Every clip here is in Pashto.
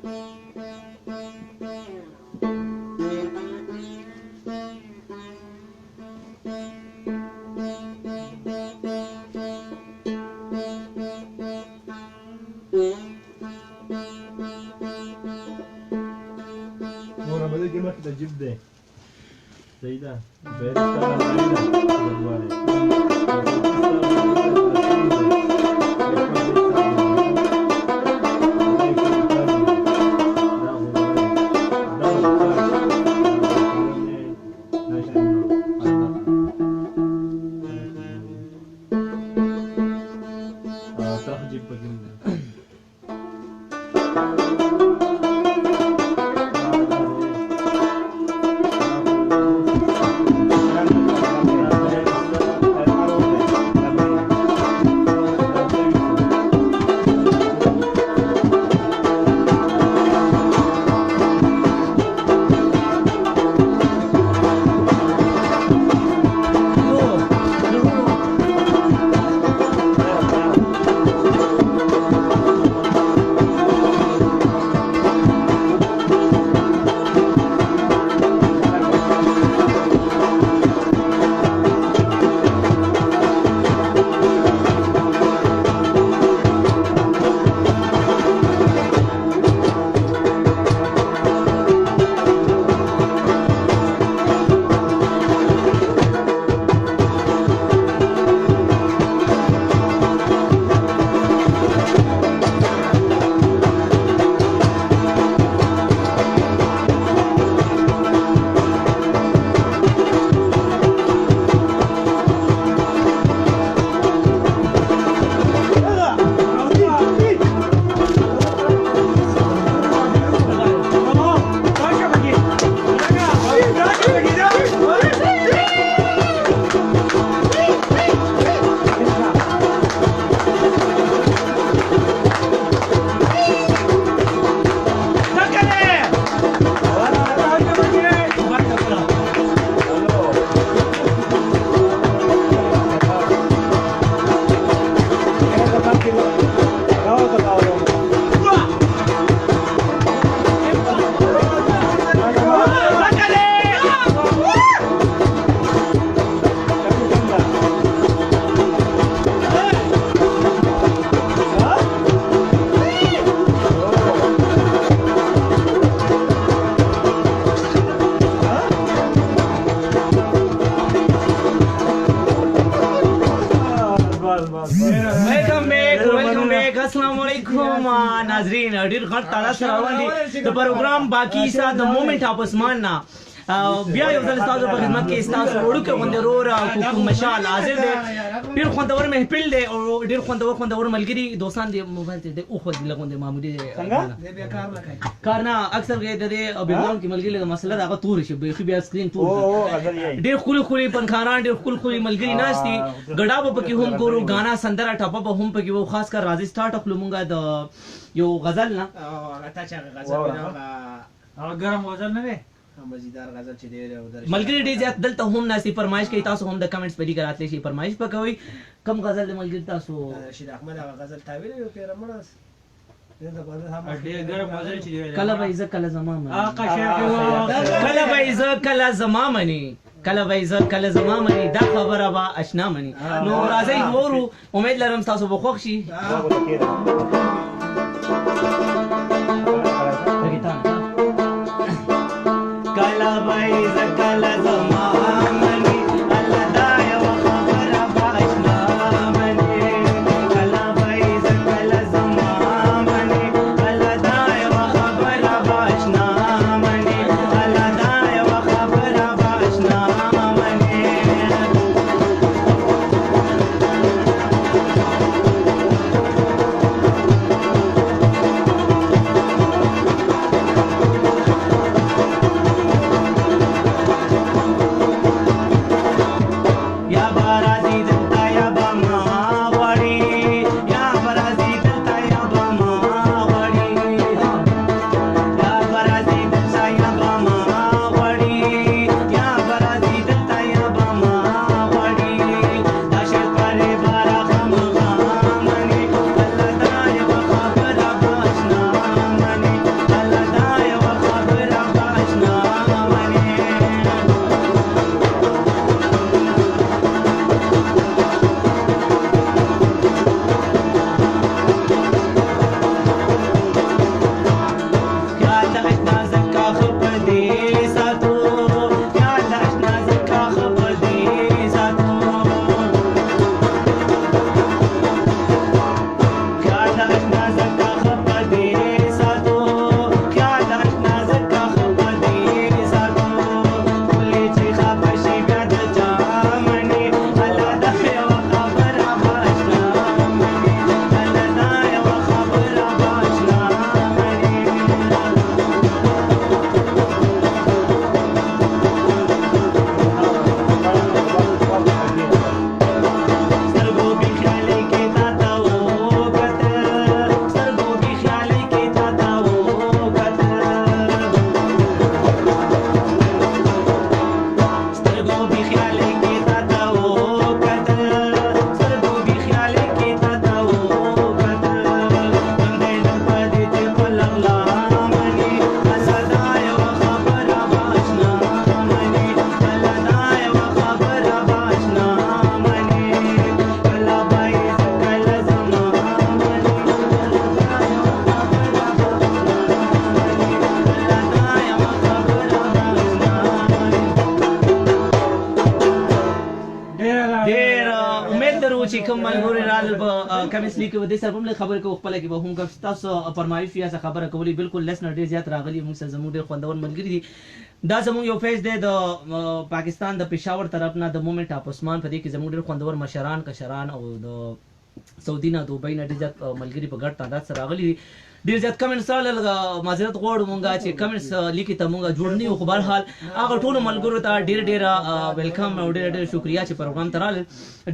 Ora vedi che macchina Jeep de. Sei da. Bene, नाजरीन ډیر غټ تعداد سره روان دي د پروګرام باقی سره د مومنت اپ اسمان نه بیا یو ځل تاسو په خدمت کې تاسو وړوکه غونډه رور حکومت مشال حاضر دي ډیر خوندور محفل دی او ډیر خوندور ملګری دوستان دی موبایل ته او خو د لګوندې معمولی څنګه بیا کار نه کوي کار نه اکثر کې د بیرون کې ملګری له مسله دا تور شي بیا سکرین تور ډیر خولي پنخاران ډیر خولي ملګری ناشتي ګډا په کې هم ګورو غانا سندره ټاپه په هم په کې خاص کر راځي سٹارټ خپل مونږه د یو غزل نه غتا چې غزل نه ګرم غزل نه مزیدار غزل چې دی ملګری ډیر زیات دلته هم ناسي فرمایش کوي تاسو هم د کمنټس په دې کراتلی شي فرمایش پکوي کم غزل د ملګری تاسو رشید احمد هغه غزل تعبیر یو پیر مرس ډیر ګرم غزل چې دی کله وایزه کله زمامه کله وایزه کله زمامه کله وایزه کله زمامه دا خبره با آشنا مني نو راځي ورو امید لرم تاسو به خوښ شي خپدې ساتو خیال آشنا زکا خپدې ساتو خیال آشنا زکا خپدې ساتو خیال آشنا زکا خپدې ساتو ولې چې خپشي بیا د چا منې الله دا یو خبره باشنا منې الله دا یو خبره باشنا منې سترګو بې خیالۍ کې تا ته وکتل سترګو بې خیالۍ کې تا ته وکتل سترګو بې خیالۍ کې تا ته وکتل سترګو بې خیالۍ کې تا ته وکتل همدې نن په دې چې خپل غلا منې الله دا یوه خبره باشنا منې الله دا یوه خبره باشنا منې کله به یې زه کله زما منې الله دا یوه خبره ډېر امید لرو چې کوم ملګري رال په کمنټس لیکي و دې سره هم خبرې کوو خپله کې به هم که تاسو فرمایش یا څه خبره کولی بالکل لیسنر ډېر زیات راغلي موږ سره زموږ ډېر خوندور ملګري دي دا زموږ یو پیج دی د پاکستان د پېښور طرف نه د مومنټ اف عثمان په دې کې زموږ ډېر خوندور مشران کشران او د سعودي نه دوبۍ نه ډېر زیات ملګري په ګډ تعداد سره راغلي دي ډېر زیات کمنټس راغلل معذرت غواړو مونږ چې کمنټس لیکي ته مونږ جوړ نه یو خو بهرحال هغه ټولو ملګرو ته ډېر ویلکم او ډېر شکریا چې پروګرام ته راغلل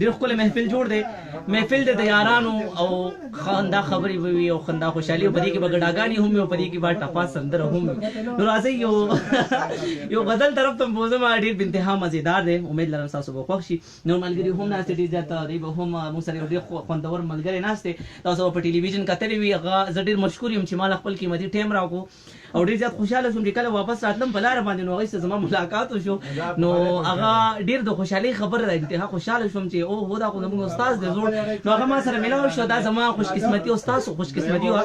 ډېر ښکلی محفل جوړ دی محفل دی د یارانو او خندا خبرې به وي او خندا خوشحالي او په دې کې به ګډاګانې هم وي او په دې کې به ټپا سندره هم وي نو راځئ یو غزل طرف ته بوځم ډېر بانتها مزېدار دی امید لرم ستاسو به خوښ شي نور ملګري هم ناست دي ډېر زیات دی به هم موږ سره یو ډېر خوندور ملګری ناست دی تاسو په ټلویزیون کتلی وي هغه زه ډېر مشکور یم چې ما خپل قیمتي ټایم راکړو او ډېر زیات خوشحاله شوم چې کله واپس راتلم په لاره باندې نو هغوی سره زما ملاقات وشو نو هغه ډېر د خوشحالۍ خبره ده انتها خوشحاله شوم چې او هو دا خو زموږ استاد دی زوړ نو هغه ما سره میلاو شو دا زما خوشقسمتي او ستاسو خوشقسمتي وه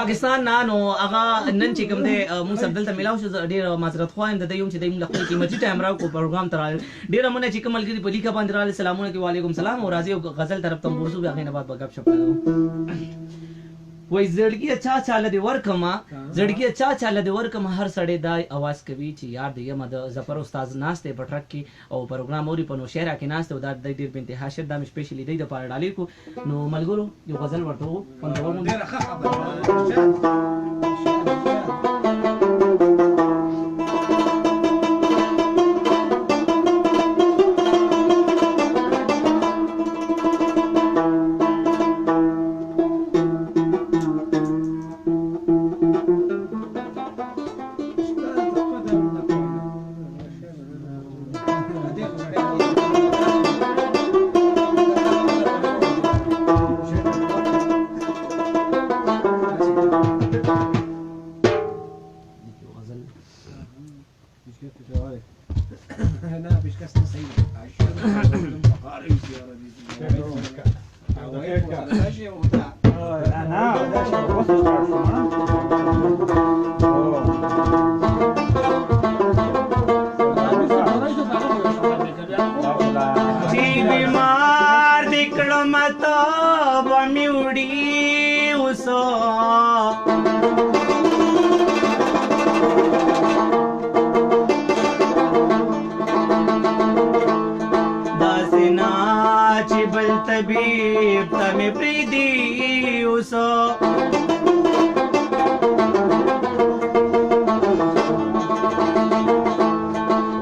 پاکستان نه نو هغه نن چې کوم دی موږ سره دلته میلاو شو ډېر معذرت خوایم د ده یم چې دی موږ له خپل قیمتي ټایم راکړو پروګرام ته راغلل ډېره مننه چې کوم ملګري په لیکه باندې راغلل سلامونه کې وعلیکم سلام او راځئ غزل طرف ته ورځو بیا هغې نه بعد به ګپ شپ کوو وای زړګي چا چاله دی ورکما زړګي چا چاله دی ورکما هر سړی دا आवाज کوي چې یار دی یم د ظفر استاد ناست دی په ټرک کې او پروګرام اوري په نوشهره کې ناست او دا د ډېر بانتها شعر دا مې سپیشلی دی د پاره ډالۍ کو نو ملګرو یو غزل ورته خوندور طبيب تمي بريدي وصا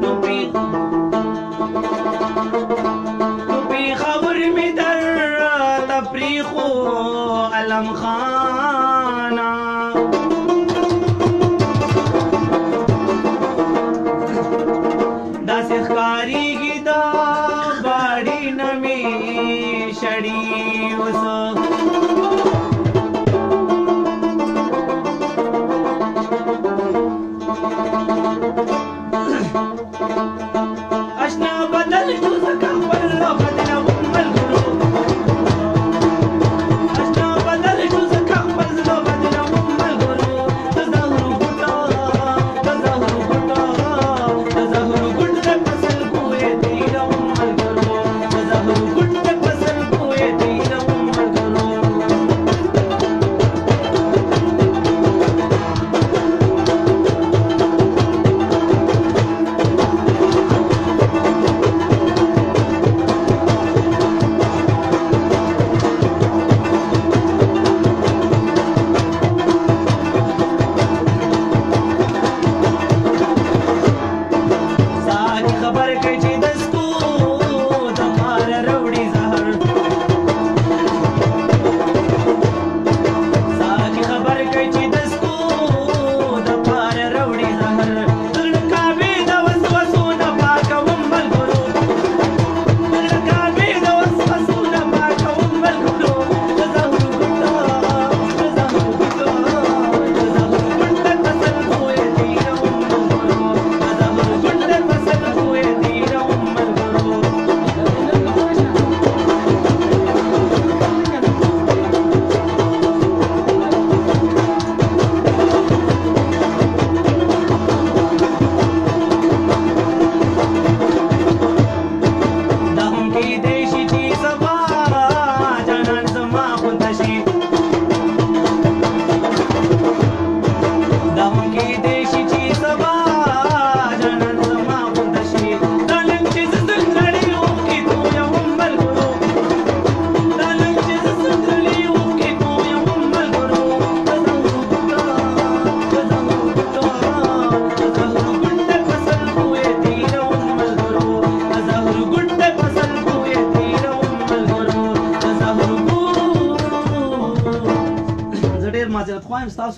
نبي خبر مدر تفريخو علم خانا دا سخکاری گی دا باڑی نمی شڑی وصا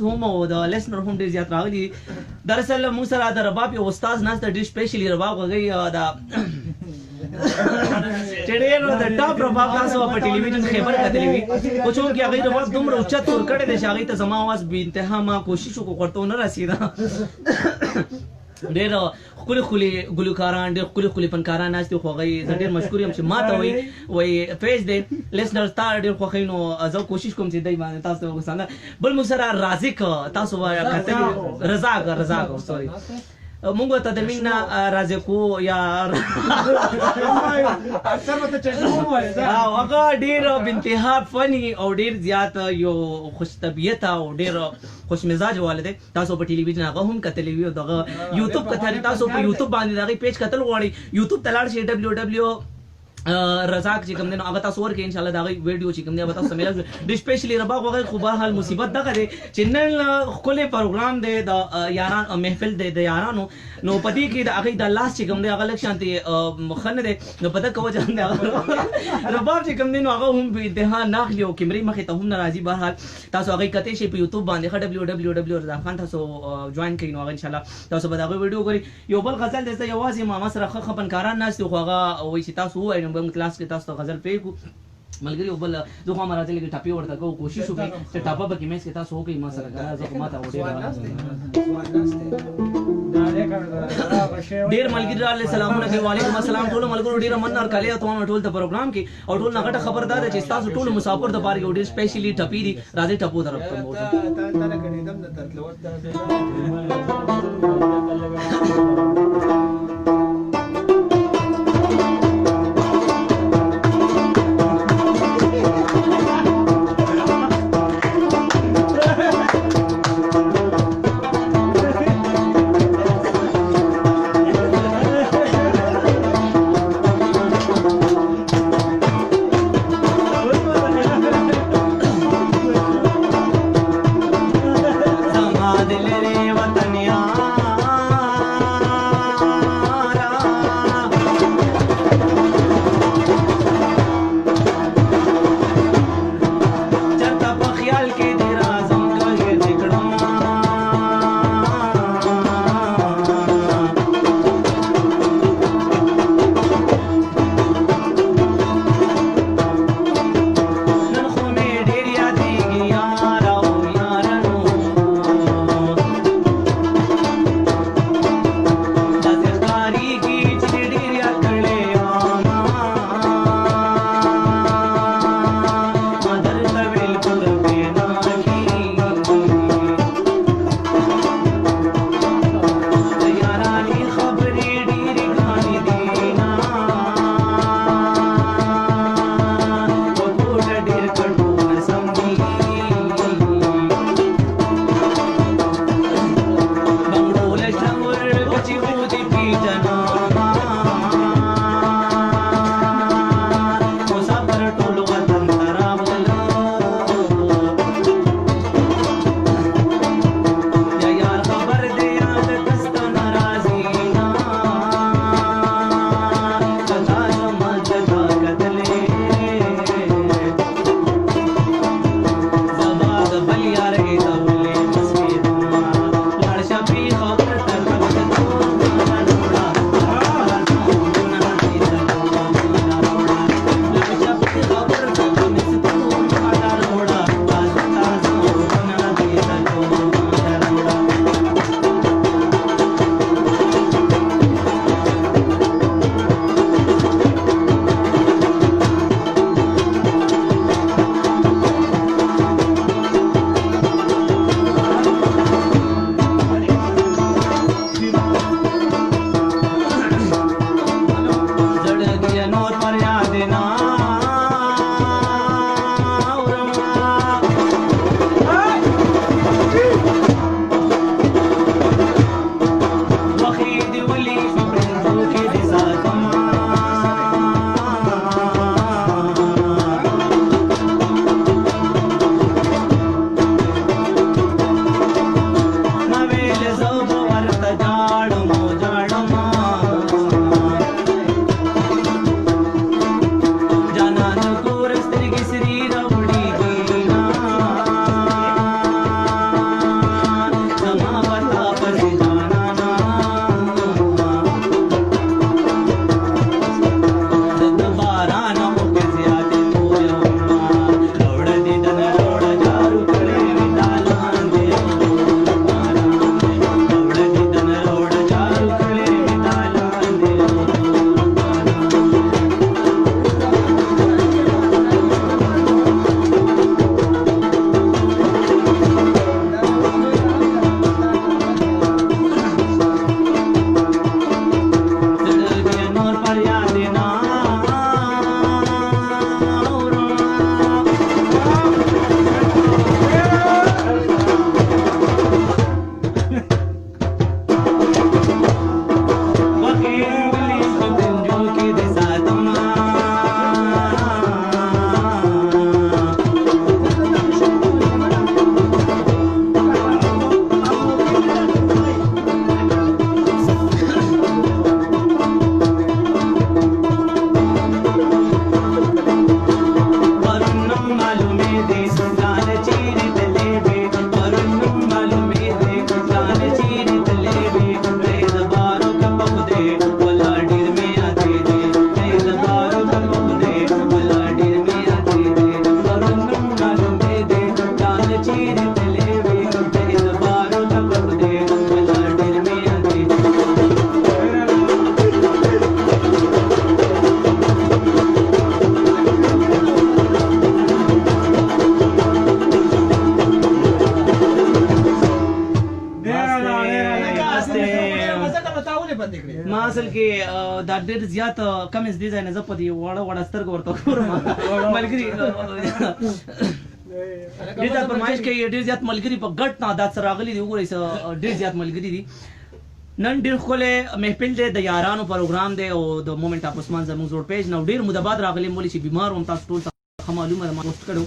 تاسو هم او د لیسنر هم ډیر زیات راغلي دراصل موږ سره د رباب یو استاد ناست ډیر سپیشلی رباب غږی دا چډیر د ټاپ رباب تاسو په ټلویزیون خبر کتلی وي او چې هغه رباب دومره اوچت ور کړی دی چې هغه ته زما आवाज به انتها ما کوشش وکړو نه رسیدا ډیر خولي ګلوکاران ډیر خولي فنکاران ناست خو غي ډیر مشکور یم چې ما ته وای پیج دی لیسنر ستار ډیر خو خینو زه کوشش کوم چې دای باندې تاسو وګورئ بل موږ سره رازق تاسو وای کته رزاق سوري مونږ ته د مینا رازقو یا اکثر مته چشمو وای او هغه ډیر بنتها فني او ډیر زیات یو خوش طبيعت او ډیر خوش مزاج والده تاسو په ټلویزیون هغه هم کتلی وي دغه یوټیوب کتلی تاسو په یوټیوب باندې دغه پیج کتل غواړي یوټیوب تلاړ شي www رزاق چې کوم دنو هغه تاسو ورکې ان شاء الله دا ویډیو چې کوم دی تاسو سمېل د سپیشلی رباب وغه خو به حال مصیبت دغه دی چې نن خپل پروګرام دی د یاران محفل دی د یارانو نو پدې کې د هغه د لاس چې کوم دی هغه لک شانتي مخنه دی نو پته کوو چې رباب چې کوم دنو هغه هم به انتها ناخلی او کیمرې مخې ته هم ناراضي به حال تاسو هغه کته شي په یوټیوب باندې www.razakhan تاسو جوائن کړئ نو هغه ان شاء الله تاسو به دا ویډیو ګورئ یو بل غزل دسته یوازې ما سره خپنکاران ناس خو هغه وای چې تاسو وای نو کلاس کې تاسو غزل پې کو ملګری او بل دوه مراتب کې ټاپي ورته کو کوشش وکړي چې ټاپا به کې مېس کې تاسو وکړي ما سره غواړم زه ما ته وډیر ډیر ملګری علی سلامونه کوي وعلیکم السلام ټول ملګرو ډیر من اور کالي ته ټول ته پروګرام کې او ټول نغټه خبردار چې تاسو ټول مسافر د بار کې ډیر سپیشلی ټاپي دي راځي ټاپو درته ولې بندې کړې ما اصل کې دا ډېر زیات کم از دي ځای نه زه په دې وړه سترګو ورته ګورم ملګري ډېر زیات فرمایش کوي ډېر زیات ملګري په ګډ تعداد سره راغلي دي وګورئ ډېر زیات ملګري دي نن ډېر ښکلی محفل دی د یارانو پروګرام دی او د مومنټ اف عثمان زموږ زوړ پیج نه ډېر موده بعد راغلی ولې چې بیمار وم تاسو ټول ته ښه معلومه ده ما پوسټ کړو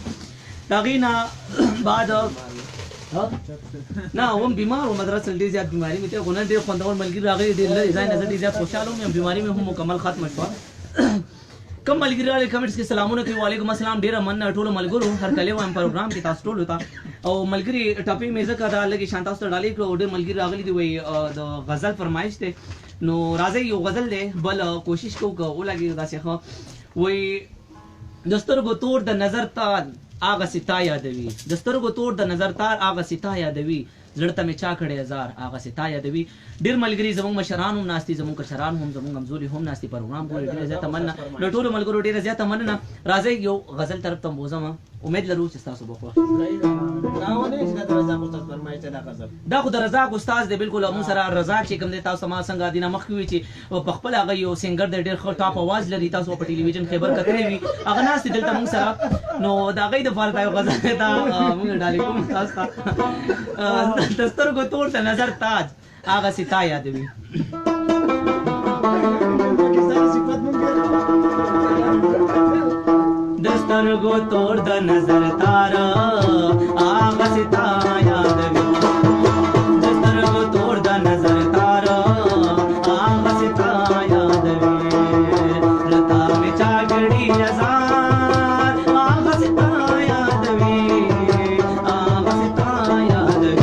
د هغې نه بعد نه هم بیمار وم مدرسه ډېر زیات بیماري مې خو نن ډېر خوندور ملګري راغلي ډېر لرې ځای نه زه ډېر زیات خوشحاله وم بیماري مې هم مکمل ختمه شوه کم ملګري راغلي کمنټس کې سلامونه کوي وعلیکم السلام ډېره مننه ټولو ملګرو هرکلی وایم پروګرام کې تاسو ټولو ته او ملګري ټاپک مې ځکه دا لږې شان تاسو ته ډالۍ کړو ډېر ملګري راغلي دي وایي د غزل فرمایش دی نو راځئ یو غزل دی بل کوشش کوو که ولګي داسې ښه وایي د سترګو تور د نظر تار هغسې تا یادوي د سترګو تور د نظر تار هغسې تا یادوي زړه ته مې چا کړی هزار هغسې تا یادوي ډېر ملګري زموږ مشران هم ناست دي زموږ کشران هم زموږ همزولي هم ناست دي پروګرام ګوري ډېره زیاته مننه له ټولو ملګرو ډېره زیاته مننه راځئ یو غزل طرف ته بوځم امید لرو چې ستاسو به خوښ دا خو د رزاق استاد دی بالکل موږ سره رزاق چې کوم دی تاسو ما څنګه دینه مخکې وي چې په خپل هغه یو سینګر دی ډېر ښه ټاپ اواز لري تاسو په ټلویزیون خبر کتلی وي هغه ناست دي دلته موږ سره نو د هغې دپاره دا یو غزل دی دا موږ ډالۍ کوو تاسو ته د سترګو تور د نظر تاج هغسې تا یادوي د سترګو تور د نظر تار هغسې تا یادوي د سترګو تور د نظر تار هغسې تا یادوي لتا مې چا کړي هزار هغسې تا یادوي هغسې تا یادوي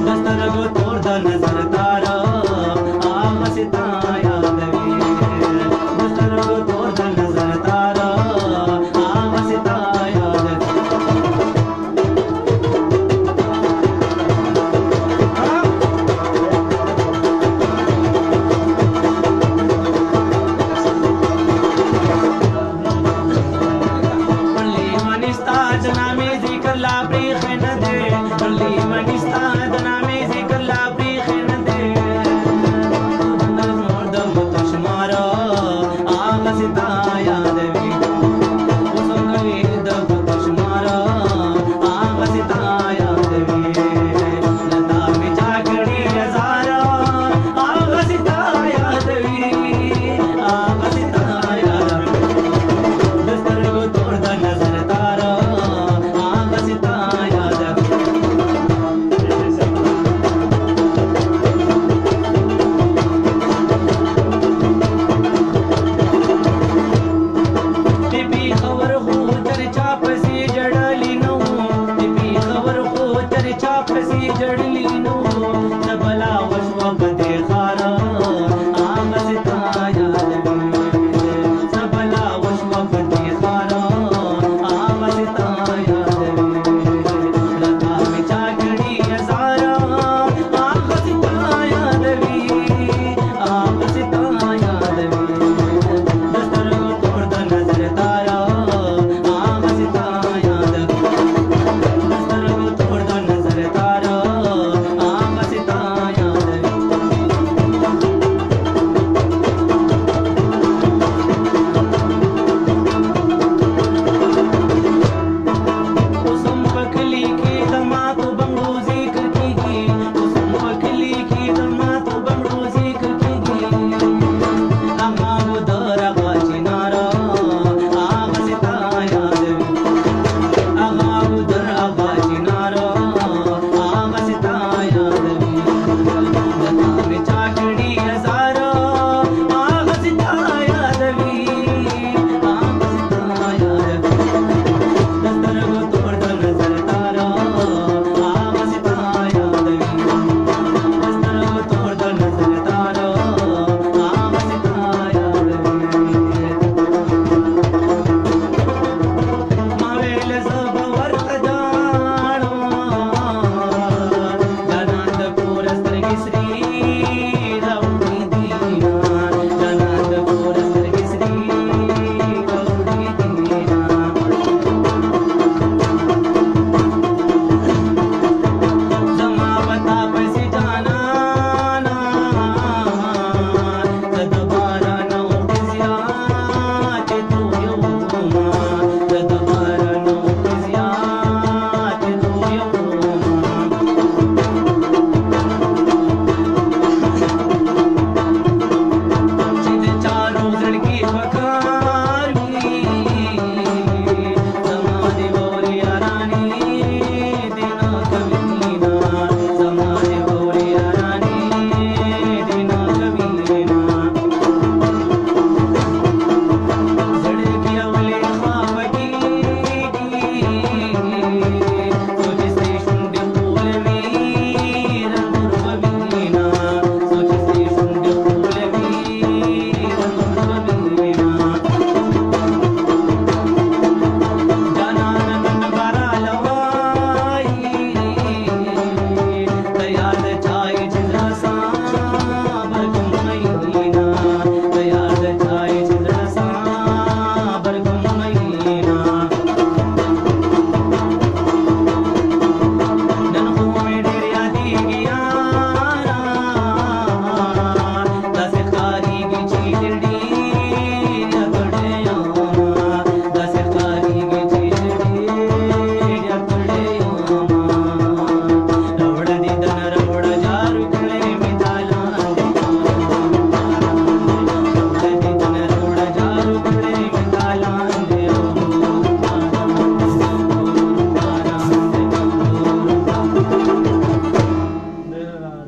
د سترګو تور د نظر تار هغسې تا یادوي د سترګو تور د نظر تار هغسې تا یادوي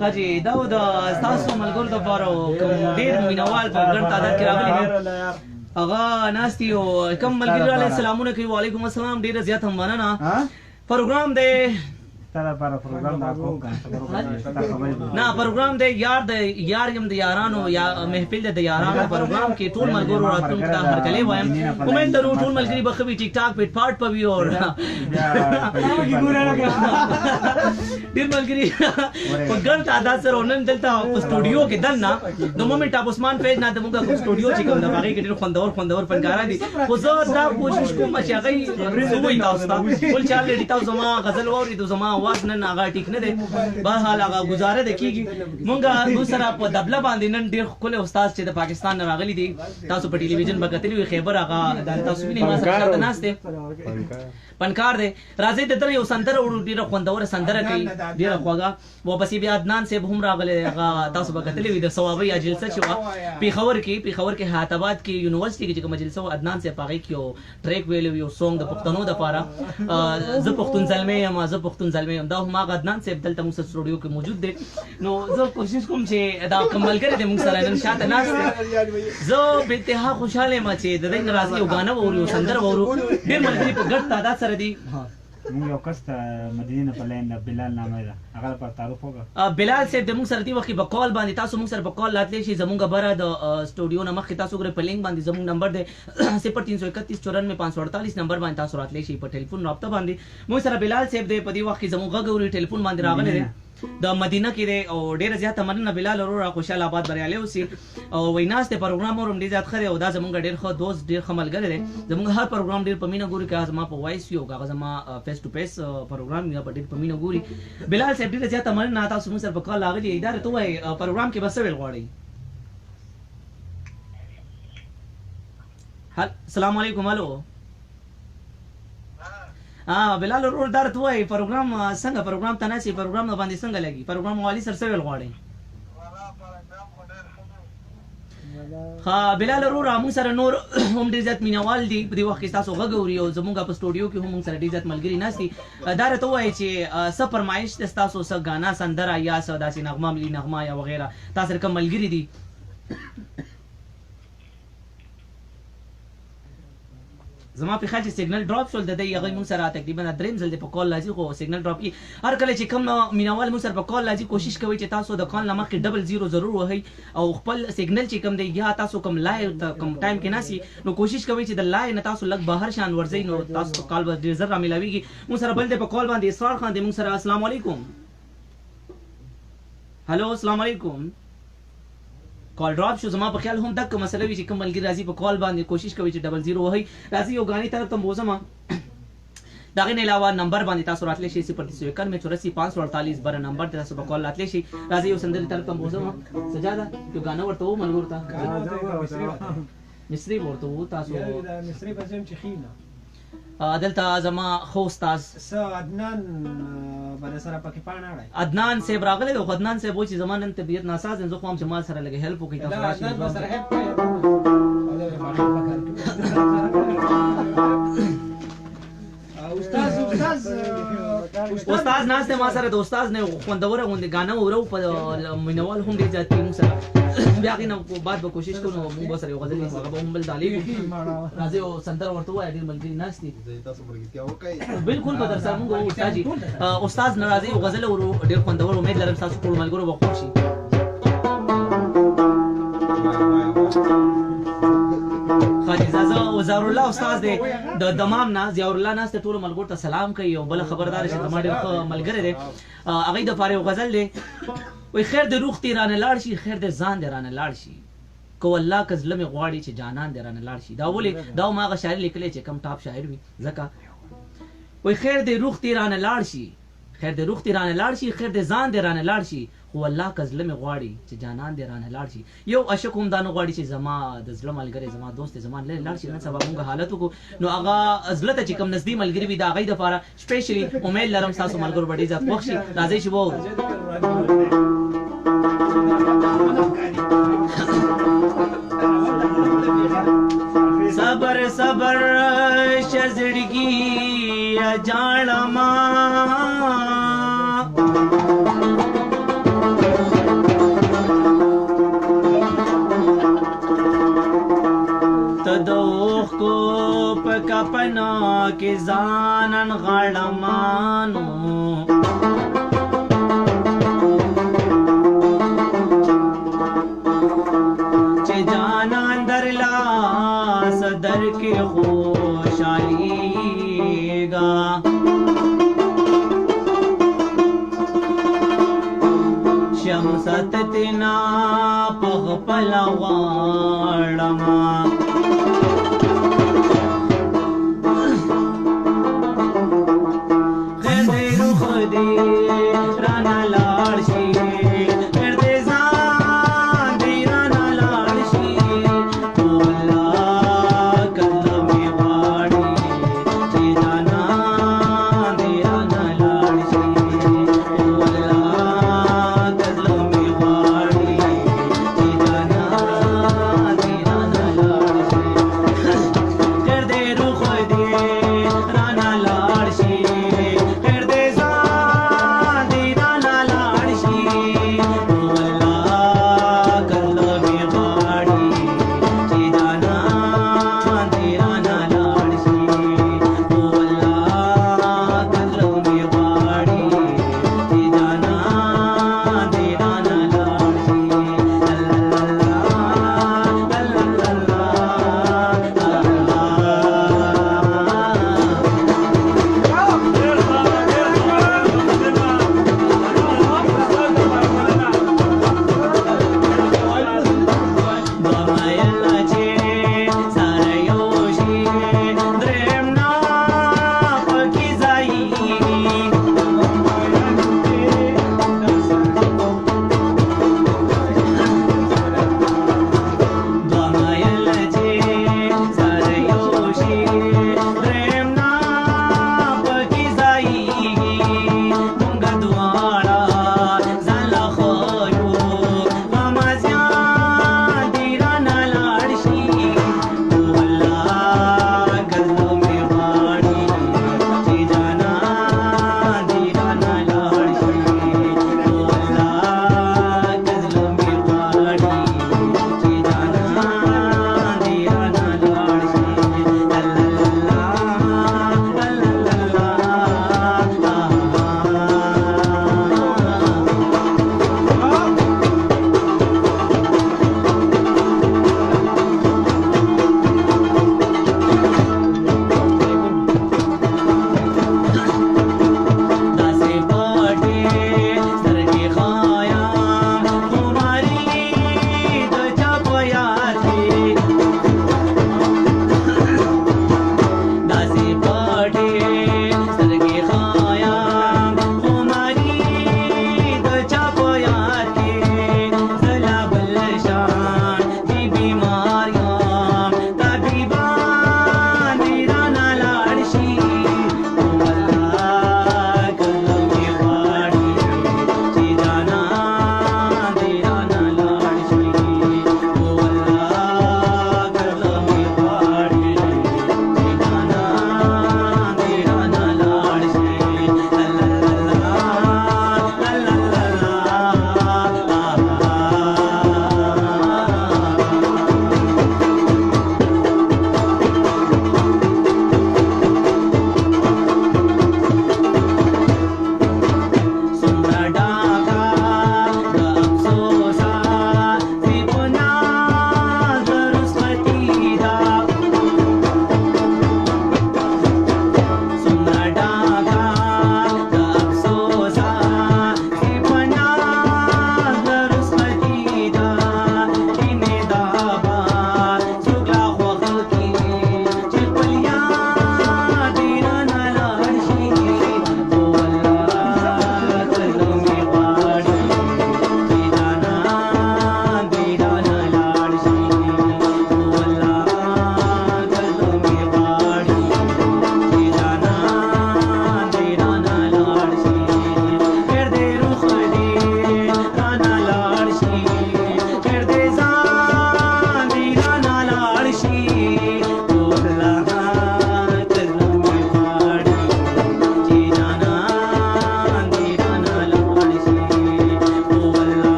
خاجي داود تاسو ملګرو د پاره کوم ډیر مینوال په ګڼ تعداد کې راغلي دي اغا ناستي او کوم ملګری علیه السلامونه کوي وعلیکم السلام ډیر زیات هم مننه پروګرام دی ترا پر پروګرام دا کوم نه پروګرام دی یار یم د یارانو یا محفل د یارانو پروګرام کې ټول ملګرو راتلونکو ته هرکلی وایم امید درو ټول ملګری به خوي ټیک ټاک پیټ پاټ پوي او ډیر ملګری په ګڼ تعداد سره نن دلته په سټوډیو کې دنه د مومنت اپ عثمان پیج نه د موږ کوم سټوډیو چې کوم د باغې کې ډیر خوندور فنکاران دي خو زه دا کوشش کوم چې هغه زوی تاسو ته ټول چا لري تاسو زما غزل ووري د زما आवाज نن هغه ټیک نه دی بهرحال هغه گزاره د کیږي مونږه سره په دبله باندې نن ډیر خپل استاد چې د پاکستان نه راغلي دي تاسو په ټلویزیون باندې وی خیبر هغه د تاسو ویني ما سره ناشته پنکار دی راځي د تر یو سندره وړو ډیره خوندور سندره کوي ډیره خوږه واپسې بیا عدنان صاحب هم راغله هغه تاسو به کتلې وي د ثوابي جلسه چې وا پیښور کې حیاتاباد کې یونیورسيټي کې چې مجلس او عدنان صاحب هغه کې یو ټریک ویلو یو سونګ د پښتنو د پاره زه پښتون زلمه یم دا هم هغه عدنان صاحب دلته موږ سټوډیو کې موجود دي نو زه کوشش کوم چې دا کمل کړی د موږ سره نن شاته ناشته زه به ته خوشاله ما چې د دې ناراضي یو غانه ووري او سندره وورو ډیر ملګری په ګډ تعداد سره دي موږ یو کس ته مدینه په لین بلال نامه ده هغه پر تعارف وکړه بلال صاحب د موږ سره دی وخت په کال باندې تاسو موږ سره په کال راتلی شي زموږ بره د سټوډیو نه مخکې تاسو غره په لینک باندې زموږ نمبر دی 0331944548 نمبر باندې تاسو راتلی شي په ټلیفون رابطه باندې موږ سره بلال صاحب دی په دې وخت زموږ غوړي ټلیفون باندې راغلی دی د مدینه کې دی او ډیر زیات مننه بلال ورو خوشاله آباد بریالي اوسي او ویناس ته پروګرام ورم ډیر زیات خره او دا زموږ ډیر خو دوست ډیر خملګر دی زموږ هر پروګرام ډیر پمینه ګوري که زما په وایس یو کاغذ ما فیس ټو فیس پروګرام یا په ډیر پمینه ګوري بلال صاحب ډیر زیات مننه تاسو موږ سره په کال لاغلي اداره ته وای پروګرام کې بس ویل غواړي السلام علیکم الو بلال ورور درته وای پروګرام څنګه پروګرام تناسي پروګرام باندې څنګه لګي پروګرام والی سر سویل غواړي ها بلال ورور موږ سره نور هم ډیر زیات مینوال دي په دې وخت کې تاسو غوړي او زموږ په سټوډیو کې هم موږ سره ډیر زیات ملګری ناشتي دا راته وای چې څه فرمایش تاسو څه غانا سندره یا څه داسې نغمه ملي نغمه یا وغیرہ تاسو کوم ملګری دي زما په خاطر سیګنل ډراپ شول د دې هغه مون سره تقریبا دریم ځل په کال لازم خو سیګنل ډراپ کی هر کله چې کوم مینوال مون سره په کال لازم کوشش کوي چې تاسو د کال نمبر کې 00 ضرور وهي او خپل سیګنل چې کوم دی یا تاسو کوم لایو کوم ټایم کې ناسي نو کوشش کوي چې د لای نه تاسو لګ بهر شان ورځي نو تاسو کال به ډیر زر ملاويږي مون سره بل د په کال باندې اسرار خان دی مون سره السلام علیکم هالو السلام علیکم کال ډراپ شو زما په خیال هم دغه مسله وی چې کوم ملګری راځي په کال باندې کوشش کوي چې 00 وهي راځي یو غاني طرف ته موزما داغه نه علاوه نمبر باندې تاسو راتلی شي 031 میں 84 بر نمبر تاسو په کال راتلی شي راځي یو سندري طرف ته موزما سجاده یو غانه ورته ملګرتا مصری ورته تاسو مصری بزم چې خینه دلته زما خو استاد عدنان باندې سره پکې پاڼه اړای عدنان صاحب راغله او عدنان صاحب چې زمانن طبيعت ناساز زه خو هم جمال سره لګي هیلپ وکي تاسو راشي عدنان سره هیلپ استاد ناس ته ما سره د استاد نه خوندوره غونډه غانا ورو په مینوال هم ډیر ځاتې موږ سره بیا غینه کو بعد به کوشش کوو موږ سره یو غزل هغه به هم بل دالي راځي او سنتر ورته وای ډیر ملګری ناس دي تاسو مرګتیا وکای بالکل په در سره موږ استاد ناراضي او غزل ورو ډیر خوندور امید لرم تاسو ټول ملګرو به خوښ شي خاطر زازا او زار الله استاد دی د دمام نه زیار الله ناس ته ټول ملګرو ته سلام کوي او بل خبردار شي زما ډیر ملګری دی هغه د پاره غزل دی وای خیر د روح تیرانه لاړ شي خیر د ځان درانه لاړ شي کو الله کزلم غواړي چې جانان درانه لاړ شي دا ولي دا ما غ شاعر لیکلی چې کم ټاپ شاعر وي زکه وای خیر د روح تیرانه لاړ شي خیر د روح تیرانه لاړ شي خیر د ځان درانه لاړ شي خو الله کزلم غواړي چې جانان درانه لاړ شي یو عاشق هم دانه غواړي چې زما د زړه ملګری زما دوست زما لاړ شي نن سبا موږ حالت کو نو هغه ازلته چې کم نزدې ملګری وي دا غي د لپاره سپیشلی امید لرم تاسو ملګرو بډې ځات وښي راځي چې وو صبر صبر شزړګي جاړما کې ځانن غړمانو چې جانان در لاس در کې خوشاليږي شمست تنا پخپل غواړما خیر دې روح دې رانا لاړ شي خیر دې ځان دې رانا لاړ شي مولا کلمې غواړي چې جانا دې رانا لاړ شي مولا کلمې غواړي چې جانا دې رانا لاړ شي خیر دې روح دې رانا لاړ شي خیر دې ځان دې رانا لاړ شي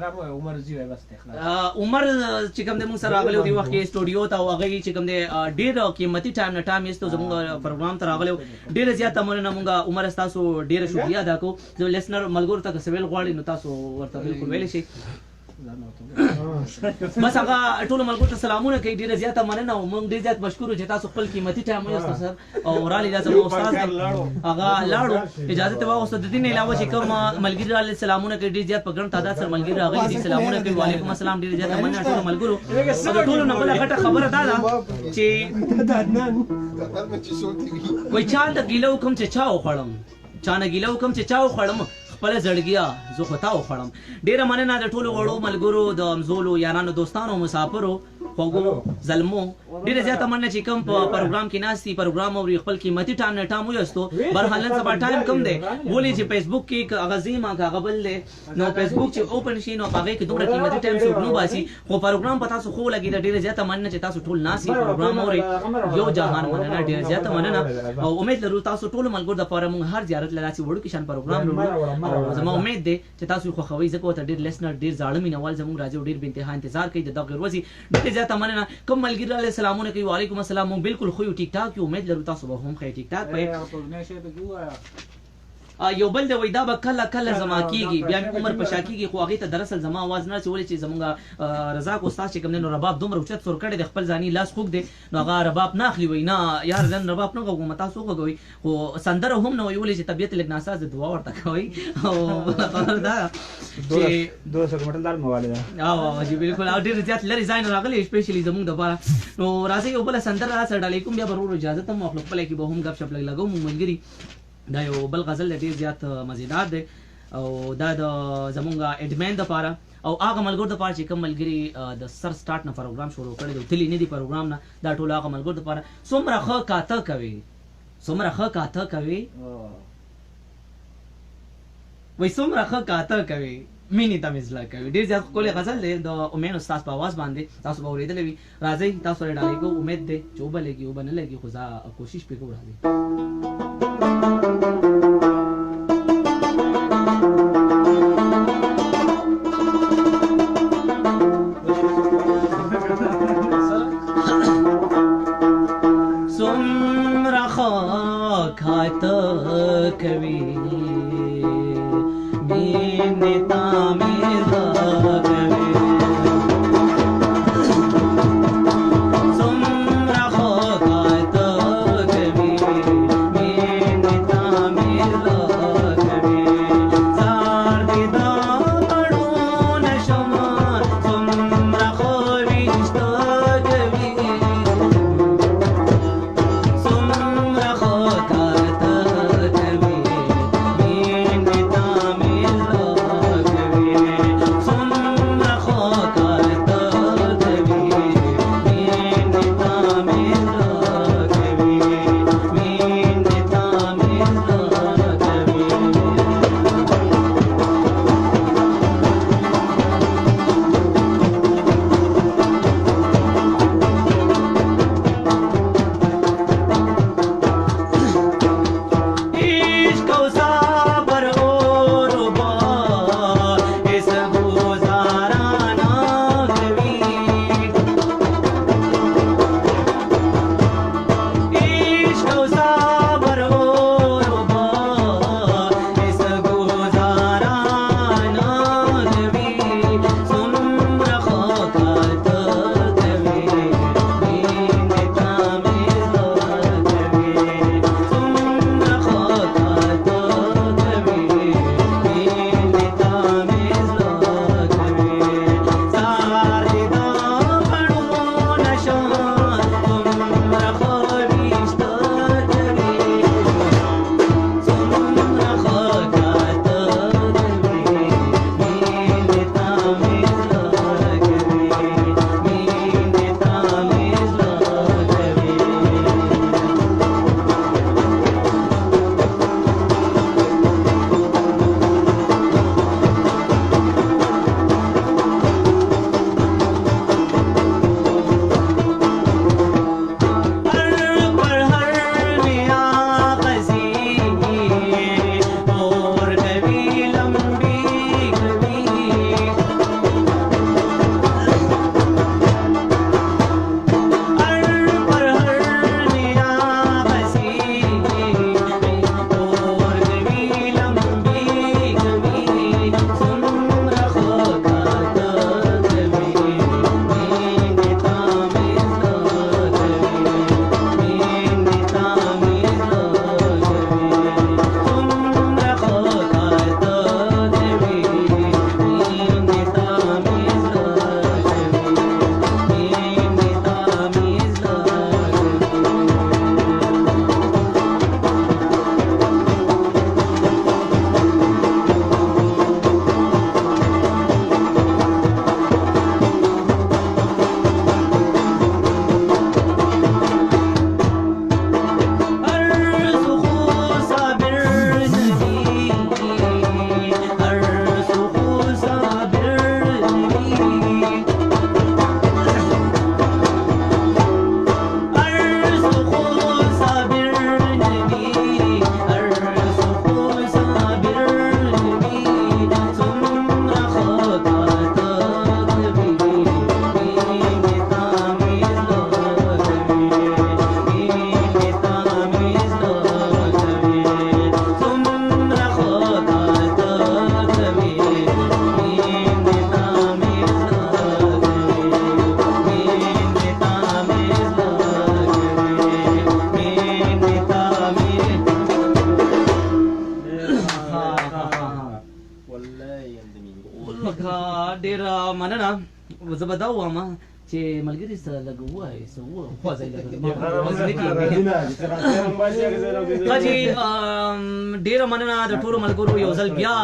عمر زیوه بس تخلاص عمر چې کوم د موږ سره راغلی دی وخت کې سټوډیو ته او هغه چې کوم د ډیر قیمتي ټایم نه ټایم یستو زموږ پروګرام ته راغلی ډیر زیات مننه موږ عمر تاسو ډیر شکریا ادا کوو زه لیسنر ملګرو ته سویل غواړي نو تاسو ورته بالکل ویل شي بس هغه ټول ملګرو ته سلامونه کوي ډیر زیات مننه او موږ ډیر زیات مشکور چې تاسو خپل قیمتي ټایم یستو سر او رالي لازم استاد هغه لاړو اجازه ته واغسته د دین علاوه چې کوم ملګری رالي سلامونه کوي ډیر زیات په ګڼ تعداد سره ملګری راغلي دي سلامونه کوي وعلیکم السلام ډیر زیات مننه ټول ملګرو ټول نه بل غټه خبره ده چې وای چا د ګیلو کوم چې چا وخړم چا نه ګیلو کوم چې چا وخړم خپل زړګیا زه خو تا وخړم ډیره مننه د ټولو وړو ملګرو د امزولو یارانو دوستانو مسافرو خوګو زلمو ډیره زیاته مننه چې کوم په پروګرام کې ناشتي پروګرام او خپل قیمتي ټایم نه ټام ويستو برحالن سبا ټایم کم دی بولی چې فیسبوک کې غزیما کا غبل له نو فیسبوک چې اوپن شي نو هغه کې دومره قیمتي ټایم شو نو باسي خو پروګرام پتا سو خو لګي ډیره زیاته مننه چې تاسو ټول ناسي پروګرام اوري یو جهان مننه ډیره زیاته مننه او امید لرو تاسو ټول ملګرو د فارم هر زیارت لراسي وړو کې شان پروګرام لرو زما امید دی چې تاسو خو خوي زکه ته ډیر لیسنر ډیر ظالمي نوال زموږ راځي ډیر به انتها انتظار کوي د دغه ورځي ډیر زیاته مننه کوم ملګری علیه السلامونه کوي وعلیکم السلام بالکل خو ټیک ټاک امید لرو تاسو به هم خې ټیک ټاک پې یو بل دی وای دا به کله کله زما کیږي بیا عمر پشا کیږي خو هغه ته دراصل زما आवाज نه چولې چې زمونږ رضا کو استاد چې کوم نو رباب دومره اوچت سور کړي د خپل ځاني لاس خوګ دی نو هغه رباب نه اخلي وای نه یار زن رباب نه کوم تاسو خوګوي خو سندره هم نو ویولې چې طبيعت لګ ناساز دعا ورته کوي او دا چې 200 کیلومتر لار مواله ده او جی بالکل او ډیر زیات لري ځای نه راغلي سپیشلی زمونږ د بار نو راځي یو بل سندره را سره علیکم بیا ورور اجازه ته مو خپل کې به هم غب شپ لګو مونږګری دا یو بل غزل ډیر زیات مزیدار دی او دا د زمونږ اډمن د پاره او هغه ملګرو د پاره چې کوم ملګری د سر سٹارټ نه پروګرام شروع کړی دی تلی نه دی پروګرام نه دا ټول هغه ملګرو د پاره څومره ښه کاته کوي څومره ښه کاته کوي وای څومره ښه کاته کوي مینی ته مزلا کوي ډیر زیات کولې غزل دی د امین استاد په आवाज باندې تاسو به اوریدلې وي راځي تاسو لري ډالې کو امید دی چې وبلېږي وبنلېږي خو ځا کوشش وکړو راځي څومره ښه کاته کوي مینې ته مزلا کوي څومره ښه کاته کوي مینې ته مزلا کوي زار دې د اړو نشمه څومره ښه رشته کوي څومره ښه کاته کوي مینې ته مزلا کوي زه به دا ووایم چې ملګري سره لږ ووایي څه خوځئ لږ حاجي ډېره مننه د ټولو ملګرو یو ځل بیا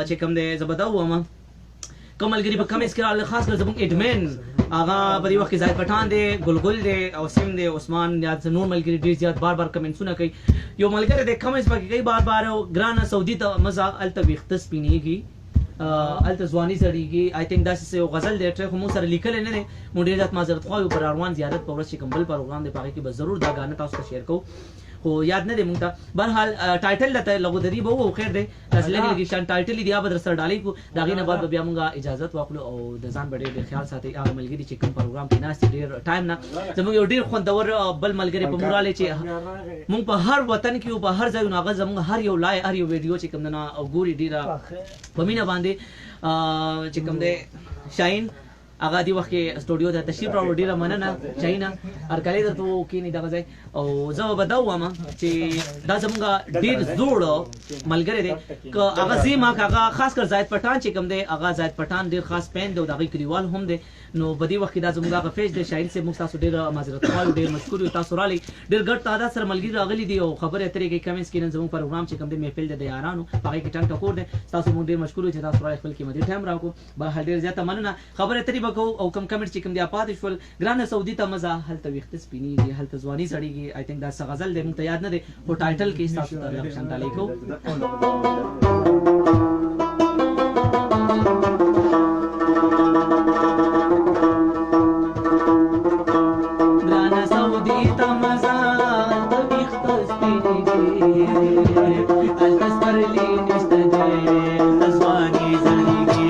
چې کوم دی زه به دا ووایم کوم ملګري په کمنټس کې راغلل خاص کر زموږ ایډمن هغه په دې وخت کې زاهد پټان دی ګلګل دی او سیم دی عثمان یا نور ملګري ډېر زیات بار بار کمنټسونه کوي یو ملګری دی کمنټس پکې کوي بار بار ګرانه سعودي ته مزه هلته ویښته سپینېږي هلته ځواني زړېږي آی تھنک داسې یو غزل دی ټریک خو موږ سره لیکلی نه دی موږ ډېر زیات معذرت غواړو پر اروان زیارت په ورځ چې کوم بل پروګرام دی په هغې کې به ضرور دا ګانه تاسو ته شیر کوو خو یاد نه دی مونږ ته بهرحال ټایټل لته لغو دري به وو خیر دی داسې لږ لږ شان ټایټل دی یا به در سره ډالۍ کړو د هغې نه بعد به بیا مونږ اجازت واخلو او د ځان به ډېر خیال ساتئ هغه ملګري چې کوم پروګرام کې ناست دي ډېر ټایم نه زموږ یو ډېر خوندور بل ملګری په موږ رالی چې مونږ په هر وطن کې او په هر ځای هغه زموږ هر یو لای هر یو ویډیو چې کوم نه او ګوري ډېره په مینه باندې چې کوم دی شاهین هغه دی وخت کې سټوډیو ته تشریف راوړ ډیره مننه چاینا هرکلی درته کینی دغه ځای او زه به دا ووایم چې دا زموږ ډېر زوړ ملګری دی که هغه زیما هغه خاص کر زاهد پټان چې کوم دی هغه زاهد پټان ډېر خاص پین دی او د هغې کلیوال هم دی نو په دې وخت کې دا زموږ هغه فیس دی شاهین صاحب موږ تاسو ډېر معذرت غواړو ډېر مشکور یو تاسو رالی ډېر ګډ تعداد سره ملګري راغلي دي او خبرې اترې کوي کمنټس کې نن زموږ پروګرام چې کوم دی محفل دی د یارانو په هغې کې ټنګ ټکور دی تاسو موږ ډېر مشکور یو چې تاسو رالی خپل قیمتي ټایم راکړو بهرحال ډېر زیاته مننه خبرې اترې به کوو او کم کمنټ چې کوم دی پاتې شول ګرانه سعودي ته مزه هلته ویښته سپینېږي هلته ځواني زړېږي آی تھنک دا څه غزل دی موږ ته یاد نه دی خو ټایټل کې ستاسو ته لږ شان ډالۍ کوو ګرانه سعودي ته مزه هلته ویښته سپینېږي هلته سپرلي نشته دی هلته ځواني زړېږي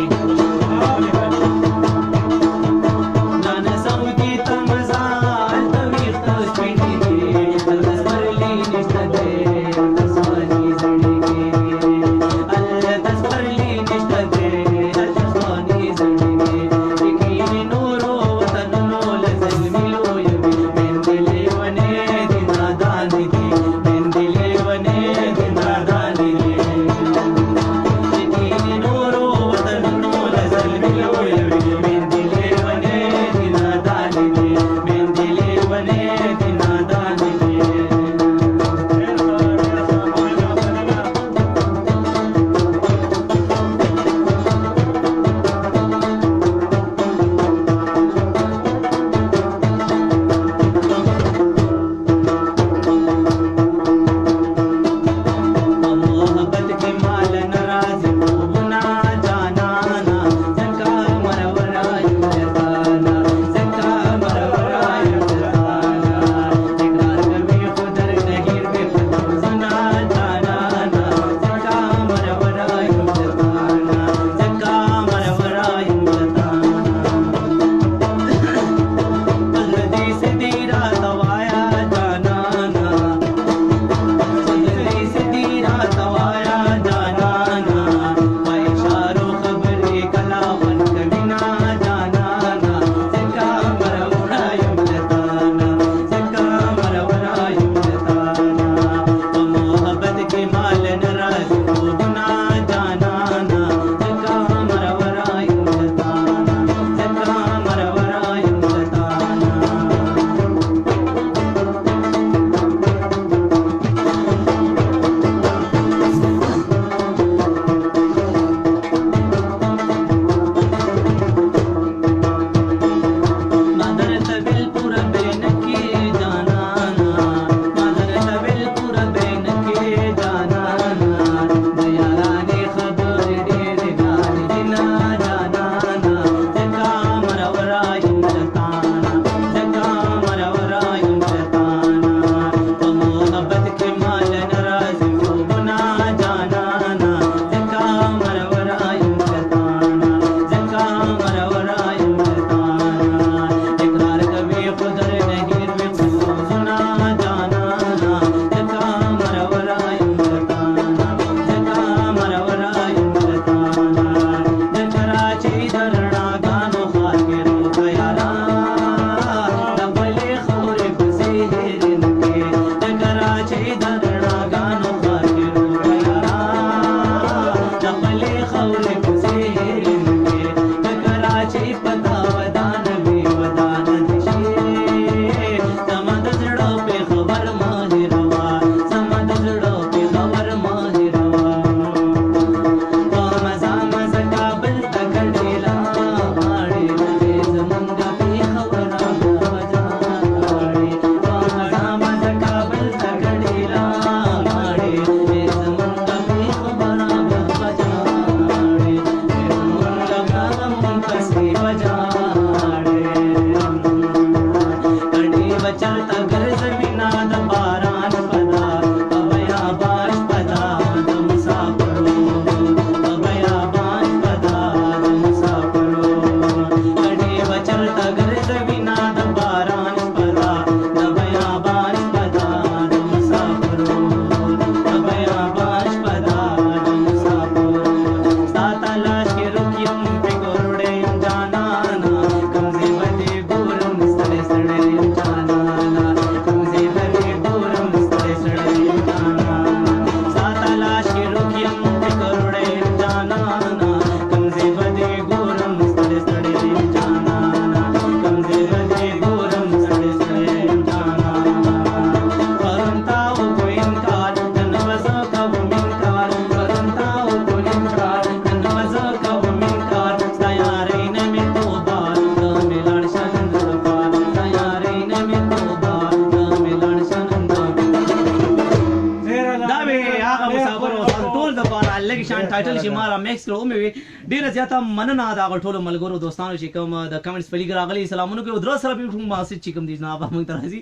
کتل چې ما را میکس کړو مې وي ډیره زیاته مننه دا ټولو ملګرو دوستانو چې کوم د کمنټس په لیګ راغلي سلامونه کوي درو سره به ما سې چې کوم دي جناب موږ ته راځي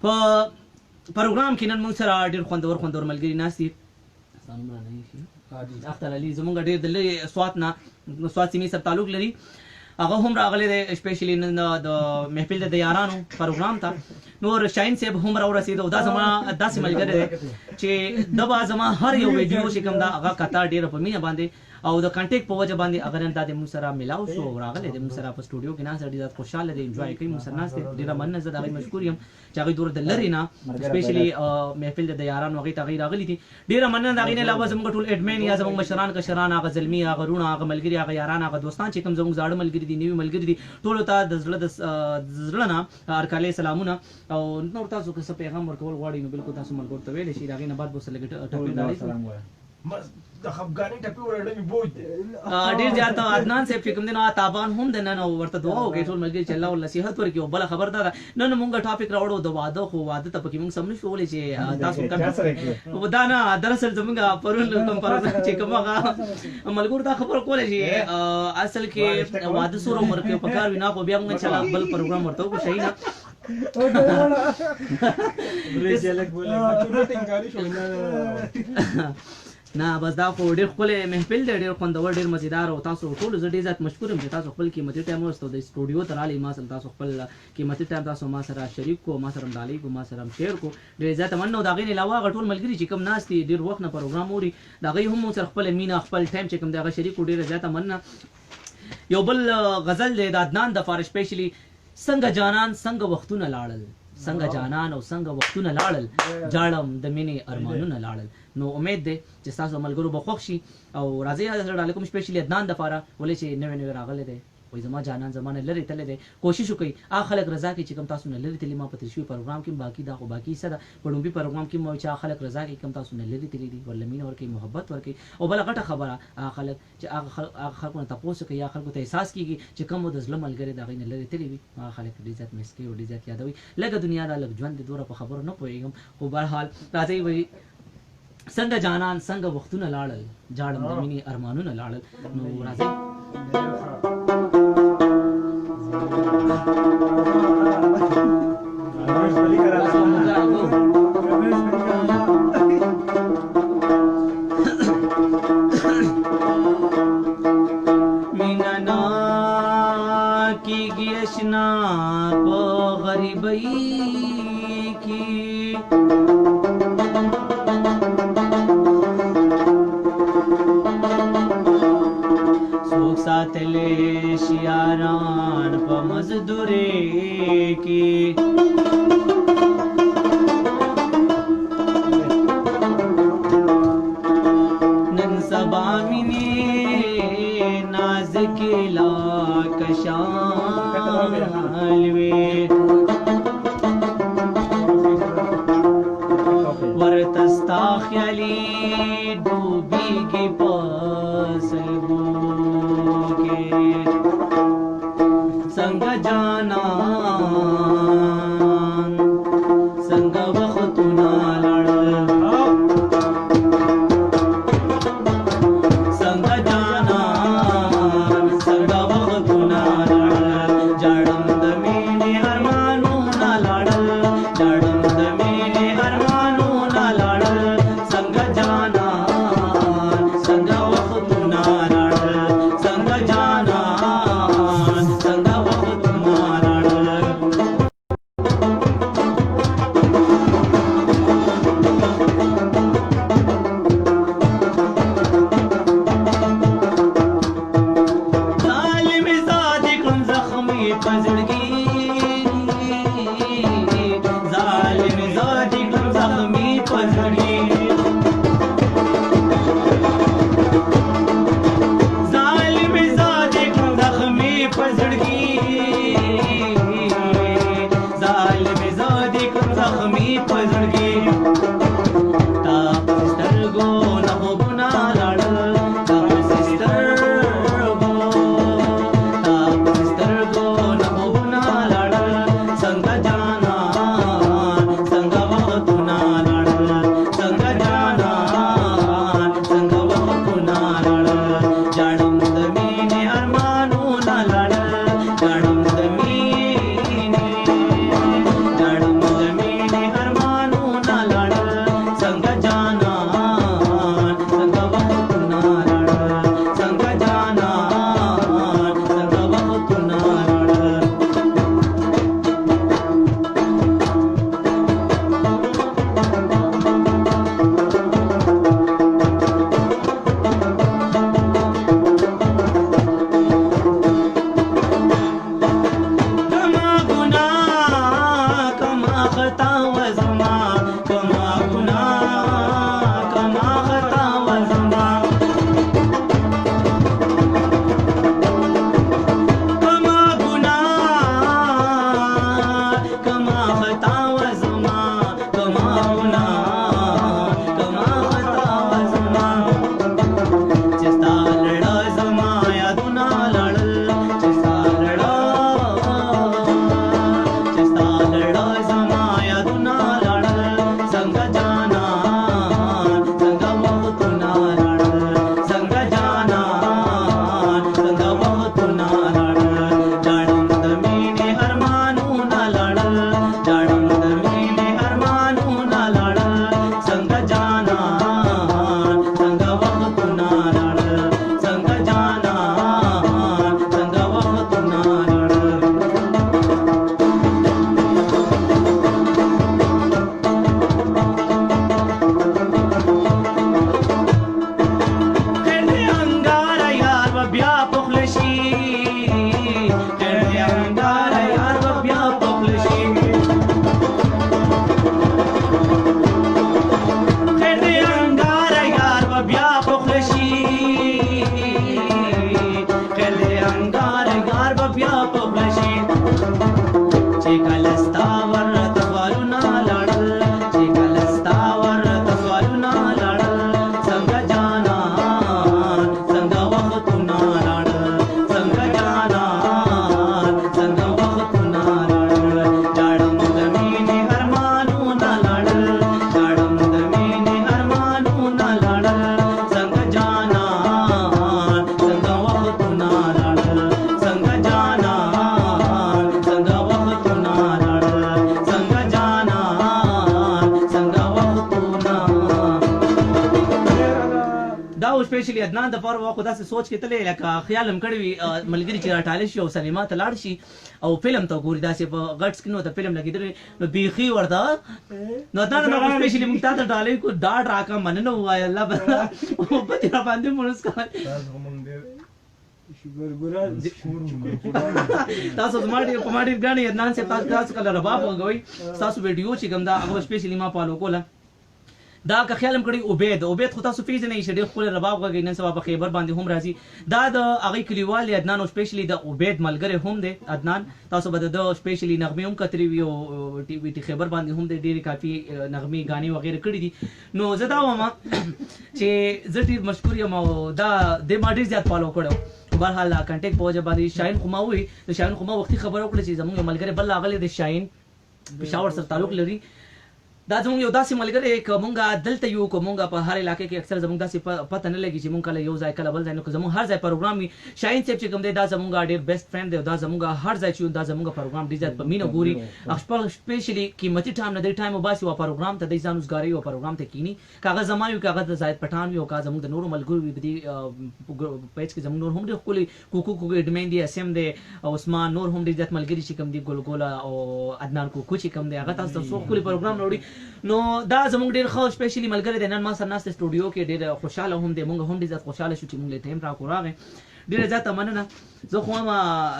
په پروګرام کې نن موږ سره ډیر خوندور ملګری ناشتي سلام علیکم اختر علي زمونږ ډیر د لري سوات سیمې سره تعلق لري هغه هم راغلی دی اسپیشلی نن د محفل د یارانو پروګرام ته نور شاهین صاحب هم راورسېد او دا زما داسې ملګری دی چې د با زما هر یو ویډیو چې کوم دا هغه کتا ډېره په مینه باندې او د کنټیکټ په وجه باندې اگر نن د موږ سره ملاو شو راغلی دی موږ سره په سټوډیو کې ناست ډېر خوشاله دی انجوای کوي موږ سره ناست دی ډېره مننه زه د هغې مشکور یم چې هغوی دور د لرې نه اسپیشلی محفل د یارانو هغې ته هغوی راغلي دي ډېره مننه د هغې نه علاوه زموږ ټول اډمین یا زموږ مشران کشران هغه زلمي هغه رونه هغه ملګري هغه یاران هغه دوستان چې کوم زموږ زاړه ملګري دي نوي ملګري دي ټولو ته د زړه نه هرکلی سلامونه او نور تاسو که څه پیغام ورکول غواړئ نو بالکل تاسو ملګرو ته ویلی شئ د هغې نه بعد به ورسره لږ ټپې ډالۍ د خفګانۍ ټپې ورډه مې بوج دی ډېر زیات عدنان صاحب چې کوم دی نو تابان هم د نن ورته دعا وکړئ ټول ملګري چې الله ورله صحت ورکړي او بله خبر دا ده نن موږ ټاپک راوړو د واده خو واده ته پکې موږ سم نشو ویلی چې تاسو دا نه دراصل زموږ پرون کوم پروګرام چې کوم هغه ملګرو دا خبره کوله چې اصل کې واده سور عمر کې په کار وي نه خو بیا موږ انشاءالله بل پروګرام ورته وکړو شهي نه نه بس دا خو ډېر ښکلی محفل دی ډېر خوندور ډېر مزیدار او تاسو ټولو زه ډېر زیات مشکور یم چې تاسو خپل قیمتي ټایم وروسته د سټوډیو ته راغلئ ما سره تاسو خپل قیمتي ټایم تاسو ما سره شریک کو ما سره ډالۍ کو ما سره شیر کو ډېر زیاته مننه او د هغې نه علاوه هغه ټول ملګري چې کوم ناست دي ډېر وخت نه پروګرام اوري د هغوی هم مو سره خپله مینه خپل ټایم چې کوم دی هغه شریک کړو ډېره زیاته مننه یو بل غزل دی د عدنان دپاره اسپیشلی څنګه جانان څنګه وختونه لاړل څنګه جانان او څنګه وختونه لاړل جاړم د مینې ارمانونه لاړل نو امید دی چې ستاسو ملګرو به خوښ شي او راځئ سره ډالۍ کوم اسپیشلی عدنان دپاره ولې چې نوی راغلی دی وایي زما جانان زما نه لرې تللی دی کوشش وکړئ هغه خلک رضا کوي چې کوم تاسو نه لرې تللي ما په تېر شوي پروګرام کې باقي دا خو باقي څه ده په ړومبي پروګرام کې مو چې هغه خلک رضا کوي کوم تاسو نه لرې تللي دي ورله مینه ورکوي محبت ورکوي او بله غټه خبره هغه خلک چې هغه خلکو نه تپوس کوي یا خلکو ته احساس کېږي چې کوم د زړه ملګري د هغوی نه لرې تللي وي هغه خلک ډېر زیات مس کوي او ډېر زیات یادوي لږه دنیا ده لږ ژوند دی دومره په خبرو نه پوهېږم خو بهرحال راځئ وایي څنګه جانان څنګه وختونه لاړل جاړم د مینې ارمانونه لاړل نو راځئ مینا نا کیږي اشنا په غریبۍ کې څوک ساتلی شي یاران په مزدورۍ کې نن سبا مینې نازکې لا کشال وې ورته ستا خیالي ډوبېږي په سلګو کې څنګه جانان څنګه وختونه لاړل څنګه جانان څنګه وختونه لاړل جاړم د مینې ارمانونه لاړل جاړم د مینې ارمانونه لاړل څنګه جانان څنګه وختونه لاړل څنګه جانان څنګه وختونه لاړل چې کلستا ورته سوالونه لاړل چې کلستا ورته سوالونه لاړل څنګه جانان څنګه وختونه لاړل څنګه جانان څنګه وختونه لاړل لاړم د مینې ارمانونه لاړل لاړم د مینې ارمانونه لاړل څنګه جانان څنګه وختونه لاړل څنګه جانان څنګه وختونه لاړل څنګه جانان څنګه وختونه دا او سپیشلی عدنان د پاره واخو داسې سوچ کې تلې لکه خیال هم کړی وي ملګری چې راټاله شي او سینما ته لاړ شي او فلم ته ګوري داسې په غټ سکرین ته فلم لګیدل نو بیخي ورته نو دا نو سپیشلی موږ ته ډالې کو ډاډ راکا مننه وای الله په دې را باندې مونږ کا تاسو زماړي په ماډي غاڼې عدنان سے تاسو کله رباب وګوي تاسو ویډیو چې کوم دا هغه سپیشلی ما فالو کوله دا که خیال هم کړی عبید خو تاسو پیژنئ چې ډېر ښکلی رباب غږوي نن سبا په خیبر باندې هم راځي دا د هغې کلیوال دی عدنان او سپیشلی د عبید ملګری هم دی عدنان تاسو به د سپیشلی نغمې هم کتري وي او ټي وي ټي خیبر باندې هم دی ډېرې کافي نغمې ګانې وغیره کړي دي نو زه دا وایم چې زه ډېر مشکور یم او دا دې ما ډېر زیات فالو کړی بهرحال کنټیکټ په وجه باندې شاهین خما وي د شاهین خما وختي خبره وکړه چې زموږ ملګری بل راغلی د شاهین پېښور سره تعلق لري دا زموږ یو داسې ملګری که مونږ دلته یو که مونږ په هر علاقې کې اکثر زموږ داسې پته نه لګي چې مونږ کله یو ځای کله بل ځای نو که زموږ هر ځای پروګرام وي شاهین صاحب چې کوم دی دا زموږ ډېر بیسټ فرینډ دی او دا زموږ هر ځای چې دا زموږ پروګرام ډېر زیات په مینه ګوري سپیشلی قیمتي ټایم نه دی ټایم وباسي او پروګرام ته دی ځان اوسګاري او پروګرام ته کینی کاغه زما یو کاغه د زاید پټان وي او کا زموږ د نورو ملګرو وي بدی پیج کې زموږ نور هم ډېر ښکلي کوکو اډمین دی اسیم دی عثمان نور هم ډېر زیات ملګري چې کوم دی ګلګولا او عدنان کوکو چې کوم دی هغه تاسو ته څو ښکلي پروګرام راوړي نو دا زموږ ډېر ښه سپیشلی ملګری دی نن ما سره ناست سټوډیو کې ډېر خوشحاله هم دی مونږ هم ډېر زیات خوشحاله شو چې مونږ له ټایم راکو راغی ډېره زیاته مننه زه خو هم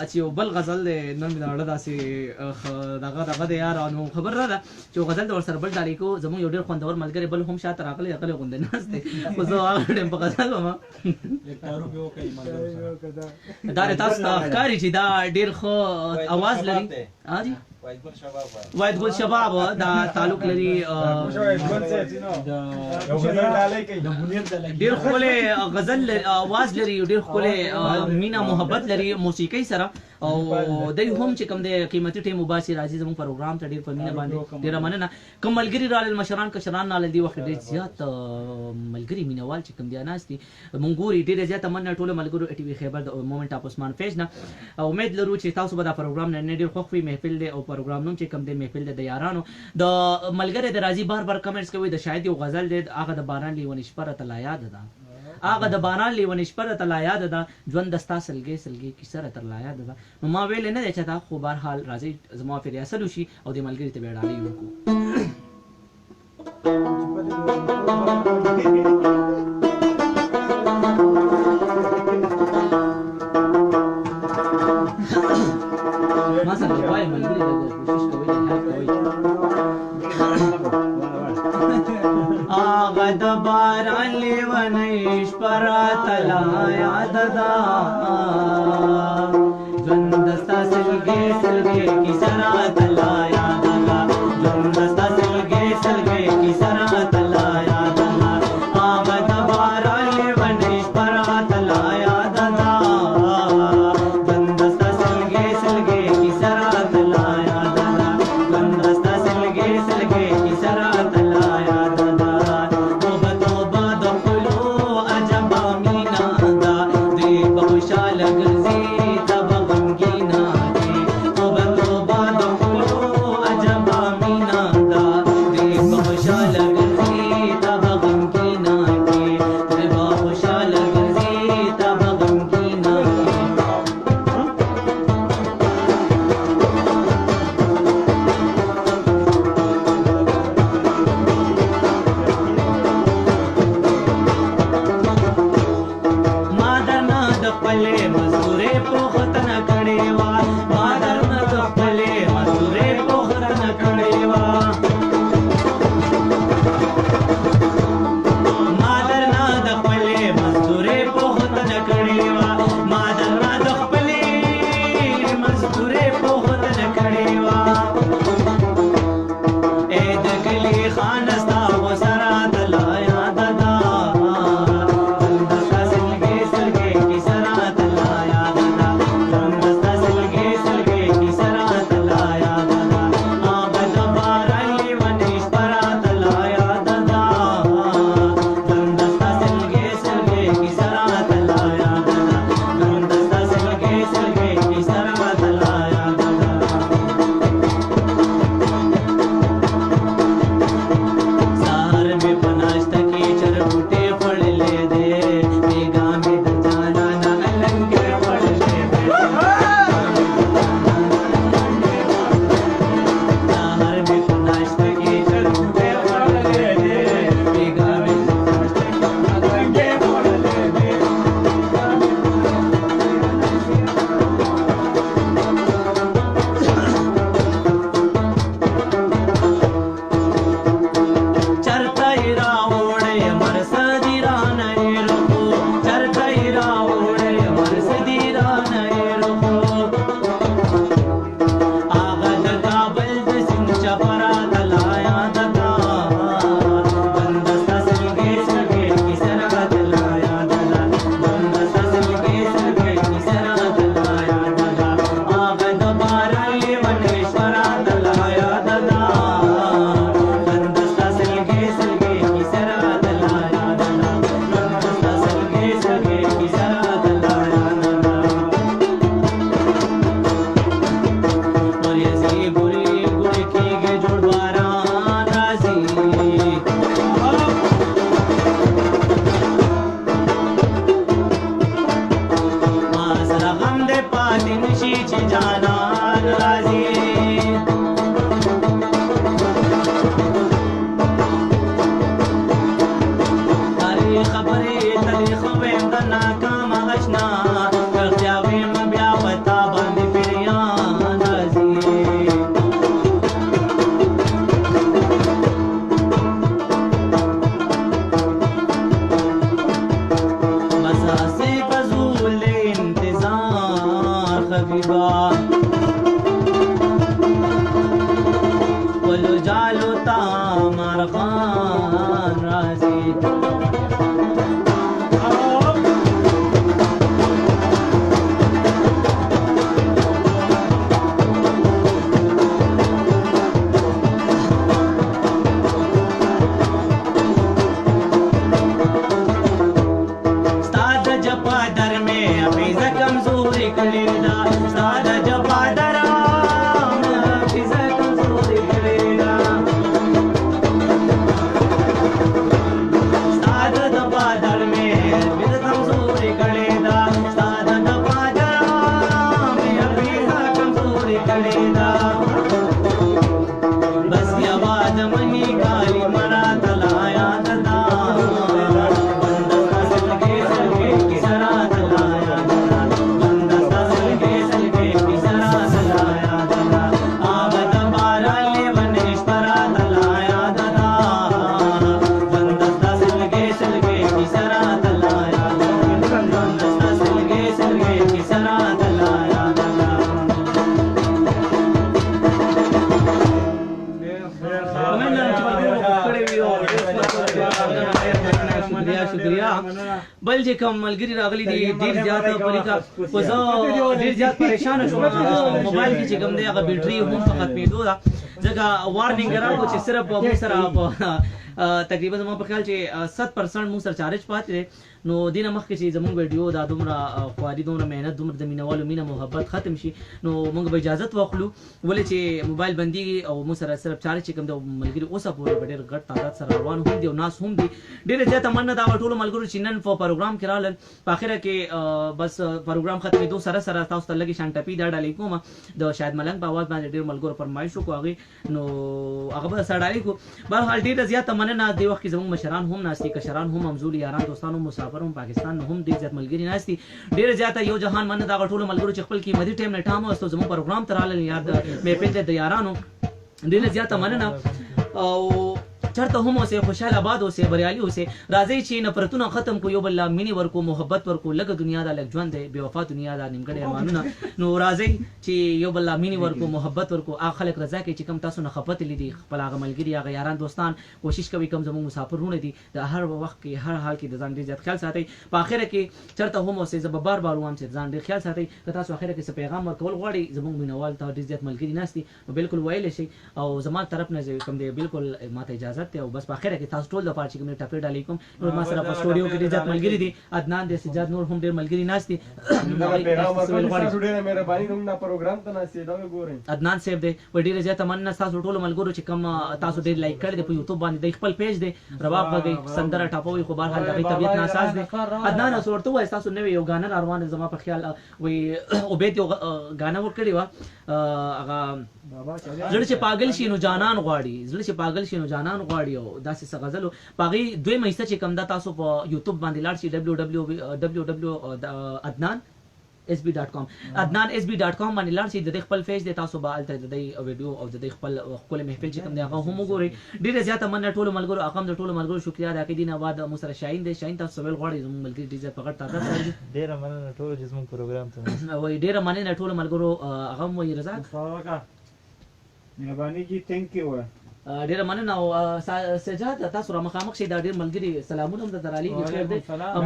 چې یو بل غزل دی نن مې د زړه داسې دغه دی یار نو خبر را ده چې یو غزل د ورسره بل ډالۍ کو زموږ یو ډېر خوندور ملګری بل هم شاته راغلی هغلی غوندې ناست دی خو زه هغه ټایم په غزل وم دا تاسو ته ښکاري چې دا ډېر ښه اواز لري واید ګل شباب دا تعلق لري ډېر ښکلی غزل اواز لري ډېر ښکلی مینه محبت لري موسیقۍ سره او دی هم چې کوم دی قیمتي ټیم وباسي راځي زموږ پروګرام ته ډېر په مینه باندې ډېره مننه کوم ملګري رالل مشران کشران رالل دې وخت ډېر زیات ملګري مینهوال چې کوم دی ناست دي مونږ ګوري ډېره زیاته مننه ټولو ملګرو ټي وي خیبر د مومنټ اف عثمان فیج نه امید لرو چې تاسو به دا پروګرام نن ډېر خوښ وي محفل دی او پروګرام نوم چې کوم دی محفل دی د یارانو د ملګری د راځي بار کمنټس کوي د شاید یو غزل دی هغه د باران لیونی شپه راته لا یاد ده هغه د باران لیونی شپه راته لا یاد ده ژوند دستا سلګۍ کیسه راته لا یاد ده نو ما ویل نه دی چې دا خو بهرحال راځي زما په ریاست وشي او د ملګری ته به ډالۍ وکړو ما سره وای ملګری دا کوشش کوي چې هغه کوي هغه د باران لیونی شپه راته لا یاد ده ژوند دستا سلګۍ کیسه راته لا یاد ده ژوند دستا سلګۍ کیسه راته لا یاد ده هغه د باران لیونی شپه راته لا یاد ده ژوند دستا سلګۍ کیسه راته لا یاد ده ژوند دستا سلګۍ کیسه راته لا یاد ده توبه د خپلو عجبه مینه ده دوی به خوشحاله ګرځي ته به غمګینه دي توبه د خپلو बल जे کوم ملګری راغلي دي ډیر زیات پریکا وزو ډیر زیات پریشان شوم موبایل کې چې کوم دی هغه بیټري هم ختمېدو دا ځکه وارنینګ راکو چې صرف مو سره تقریبا زموږ په خیال چې 100% مو سره چارج پاتې دی نو دینه مخکې چې زموږ ویډیو دا دومره خواري دومره مهنت دومره د مینوالو مینه محبت ختم شي نو موږ به اجازه واخلو ولې چې موبایل بنديږي او مو سره صرف چارج چې کوم د ملګری اوسه پورې ډېر غټ تعداد سره روان هم دي او ناس هم دي ډېر زیاته مننه دا ټول ملګرو چې نن په پروګرام کې رالل په اخره کې بس پروګرام ختمېدو سره سره تاسو ته لګي شانټپی دا ډالې کوم د شاید ملنګ په आवाज باندې ډېر ملګرو فرمایش وکړو هغه نو هغه به سره ډالې کو بهر حال ډېر زیاته مننه دی وخت کې زموږ مشران هم ناشتي کشران هم همزول یاران دوستانو مسافرون پاکستان هم ډېر زیات ملګری ناشتي ډېر زیاته یو جهان مننه دا ټول ملګرو چې خپل قیمتي ټایم نه ټامو واستو زموږ پروګرام ترالل یاد مې په دې د یارانو ډېر زیاته مننه او چرته هم اوسه خوشاله آباد اوسه بریالي اوسه راځي چې نفرتونه ختم کو یو بل مینی ورکو محبت ورکو لګ دنیا دا لګ ژوند دی بے وفا دنیا دا نیمګړی ارمانونه نو راځي چې یو بل مینی ورکو محبت ورکو اخ خلک رضا کې چې کم تاسو نه خپت لیدي خپل هغه ملګری هغه یاران دوستان کوشش کوي کم زموږ مسافرونه دي د هر وخت کې هر حال کې د ځان ډیر زیات خیال ساتي په اخر کې چرته هم اوسه زب بار بار وام چې ځان ډیر خیال ساتي که تاسو اخر کې څه پیغام ورکول غواړي زموږ مینوال ته ډیر زیات ملګری ناشتي نو بالکل ویل شي او زما طرف نه کوم دی بالکل ماته اجازه ته او بس په اخر کې تاسو ټول د پاره چې کوم ټاپر ډالې کوم نو ما سره په سټوډیو کې ډیر زیات ملګری دي عدنان د سجاد نور هم ډیر ملګری ناشتي پیغام ورکول تاسو ډیر مهرباني کوم دا پروګرام ته ناشې دا ګورئ عدنان صاحب دی و ډیر زیات مننه تاسو ټول ملګرو چې کوم تاسو ډیر لایک کړی دی په یوټیوب باندې د خپل پیج دی رباب غږی سندره ټاپوي خو بهر حال د طبيعت ناساز دی عدنان اوس ورته وای تاسو نوې یو غانر اروان زما په خیال وي عبید یو غانه ور کړی و هغه زړه چې پاگل شي نو جانان غواړي زړه چې پاگل شي نو جانان غواړي او داسې څه غزل باغی دوی مېسته چې کم دا تاسو په یوټیوب باندې لاړ شي www.adnansb.com adnansb.com باندې لاړ شي د خپل پیج د تاسو به الته د ویډیو او د خپل خپل محفل چې کوم دی هغه هم وګورئ ډیره زیاته مننه ټول ملګرو اقام د ټول ملګرو شکریا ادا کوي دینه بعد مو سره شاهین دی شاهین تاسو ول غواړي زموږ ملګری ډیزه پکړ تا ډیره مننه ټول چې زموږ پروګرام ته وای ډیره مننه ټول ملګرو هغه مو رضا مهرباني کی ثانک یو ډیره مننه او سجاد تاسو را مخامخ شي دا ډیر ملګری سلامونه هم د درالي کې خیر دی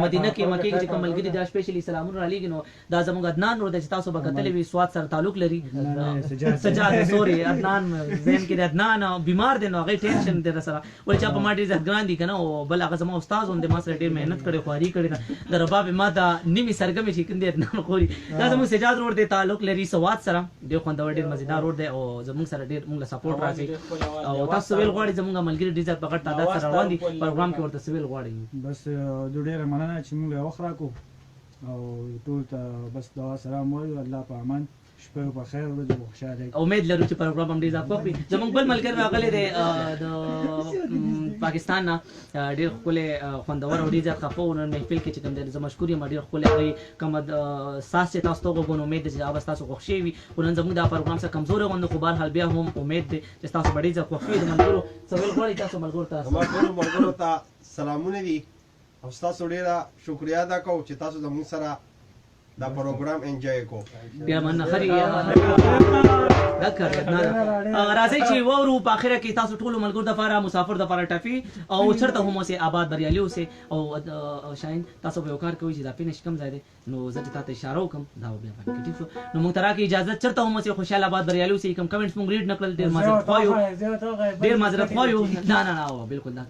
مدینه کې مکه کې کوم ملګری دا سپیشلی سلامونه را لېږي نو دا زموږ عدنان نور د تاسو په کتلې وی سواد سره تعلق لري سجاد سوري عدنان زين کې د عدنان بیمار دي نو هغه ټینشن در سره ول چا په ما ډیر ځګران دي کنه او بل هغه زموږ استاد هم د ما سره ډیر مهنت کړي خواري کړي د رباب ما دا نیمه سرګم شي کندې عدنان خوري دا زموږ سجاد نور د تعلق لري سواد سره ډیر خوندور ډیر مزیدار ور دی او زموږ سره ډیر موږ سپورټ راځي او تاسو ویل غواړئ زموږ ملګری ډیزر په غټ تعداد سره روان دي پروګرام کې ورته سویل غواړي بس ډېر مننه چې موږ وخت راکو او ټول ته بس دعا سلام وایو الله په امان شپه په خیر ورځ خوشاله امید لرو چې پروګرام هم ډیر ځکه زموږ بل ملګری راغلی دی د پاکستان نه ډیر خپل خوندور او ډیر خفو نن محفل کې چې کوم دی زما مشکور یم ډیر خپل کوم ساس چې تاسو ته غوښنه امید چې اوبه تاسو خوشي وي ونن زموږ دا پروګرام سره کمزور غوند خو بهر حال بیا هم امید دی چې تاسو ډیر ځکه خوشي د ملګرو سوال غواړي تاسو ملګرو تاسو ملګرو ته سلامونه دي او تاسو ډیره شکریا ادا کوم چې تاسو زموږ سره دا پروګرام انجوای کو بیا من خري ذکر راځي چې وورو په اخره کې تاسو ټول ملګرو د فارا مسافر د فارا ټافي او چرته هم سه آباد بریالي اوسه او شاین تاسو به وکړ کوي چې دا پینش کم ځای دي نو زه ته اشاره وکم دا بیا پکې ټیک شو نو موږ ترا کې اجازه چرته هم سه خوشاله آباد بریالي اوسه کوم کمنټس موږ ریډ نکړل ډیر معذرت خوایو نه بالکل نه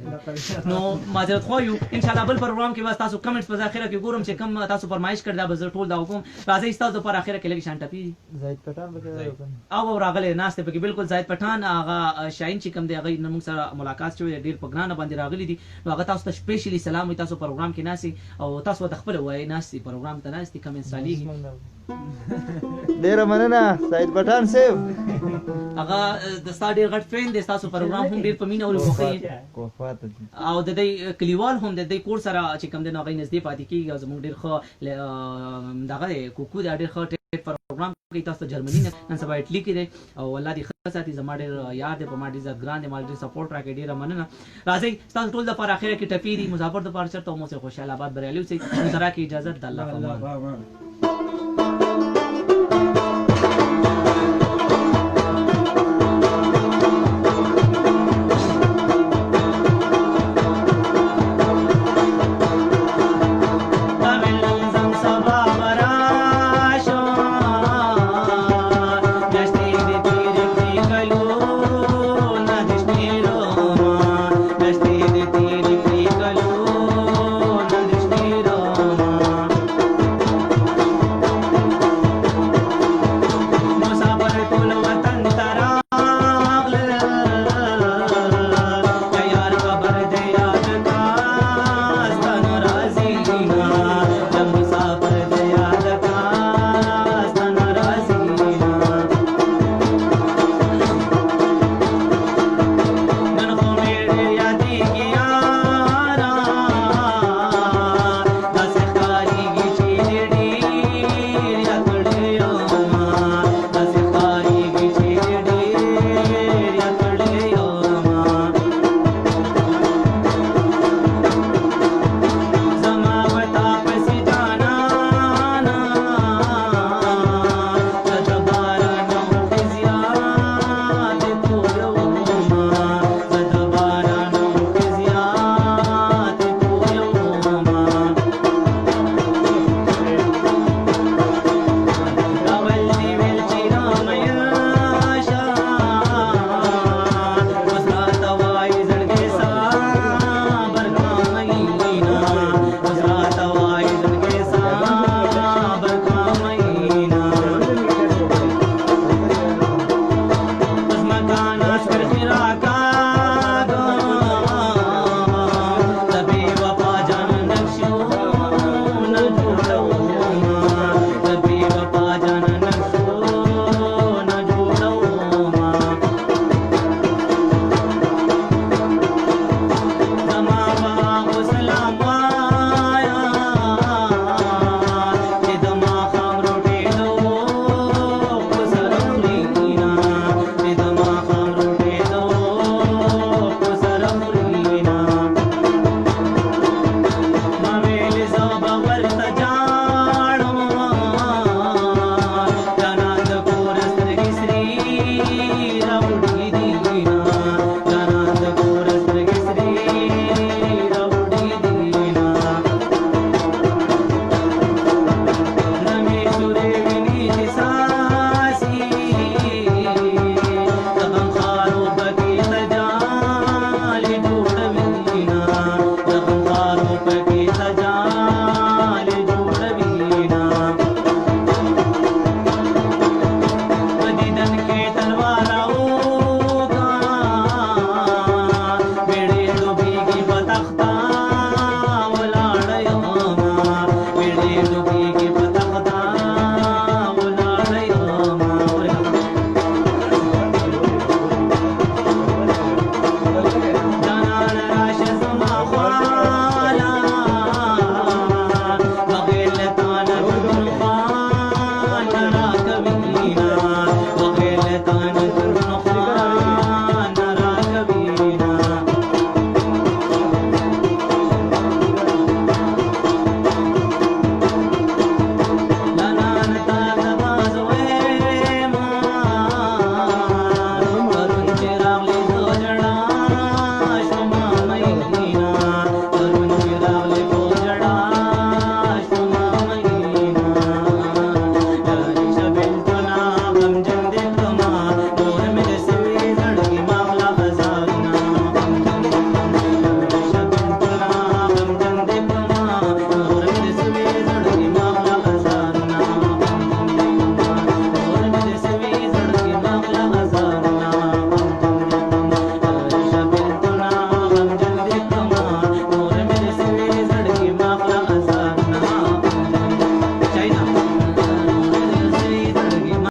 نو معذرت خوایو ان شاء الله بل پروګرام کې واسه تاسو کمنټس په اخره کې ګورم چې کم تاسو فرمایش کړی دا به ټول دا وکم راځي تاسو پر اخره کې لګی شانټه پی زاید پټان وکړو او راغله ناشته پکې بالکل زاید پټان هغه شاهین چې کوم دی هغه نن موږ سره ملاقات شوی ډیر په ګرانه باندې راغلي دي نو هغه تاسو ته سپیشلی سلام وي تاسو پروګرام کې ناسي او تاسو د خپل وای ناسي پروګرام ته ناسي کوم انسالي ډیر مننه زاید پټان صاحب هغه د ستا ډیر غټ فرند دی تاسو پروګرام هم ډیر په مینه او خوخي او د دې کلیوال هم د دې کور سره چې کوم دی نو هغه نږدې پاتې کیږي زموږ ډیر خو دغه کوکو د ډیر خو پروګرام کې تاسو جرمني نن سبا اټلی کې دی او الله دې خاصاتي زما ډېر یاد په ما ډېر عزت ګران دي ما ډېر سپورټ راکړي ډېر مننه راځي تاسو ټول د پر اخره کې ټپی دي مسافر د پر چرته مو سه خوشاله آباد بریالي اوسئ ترا کې اجازه د الله په کا ناس پر خیرا کا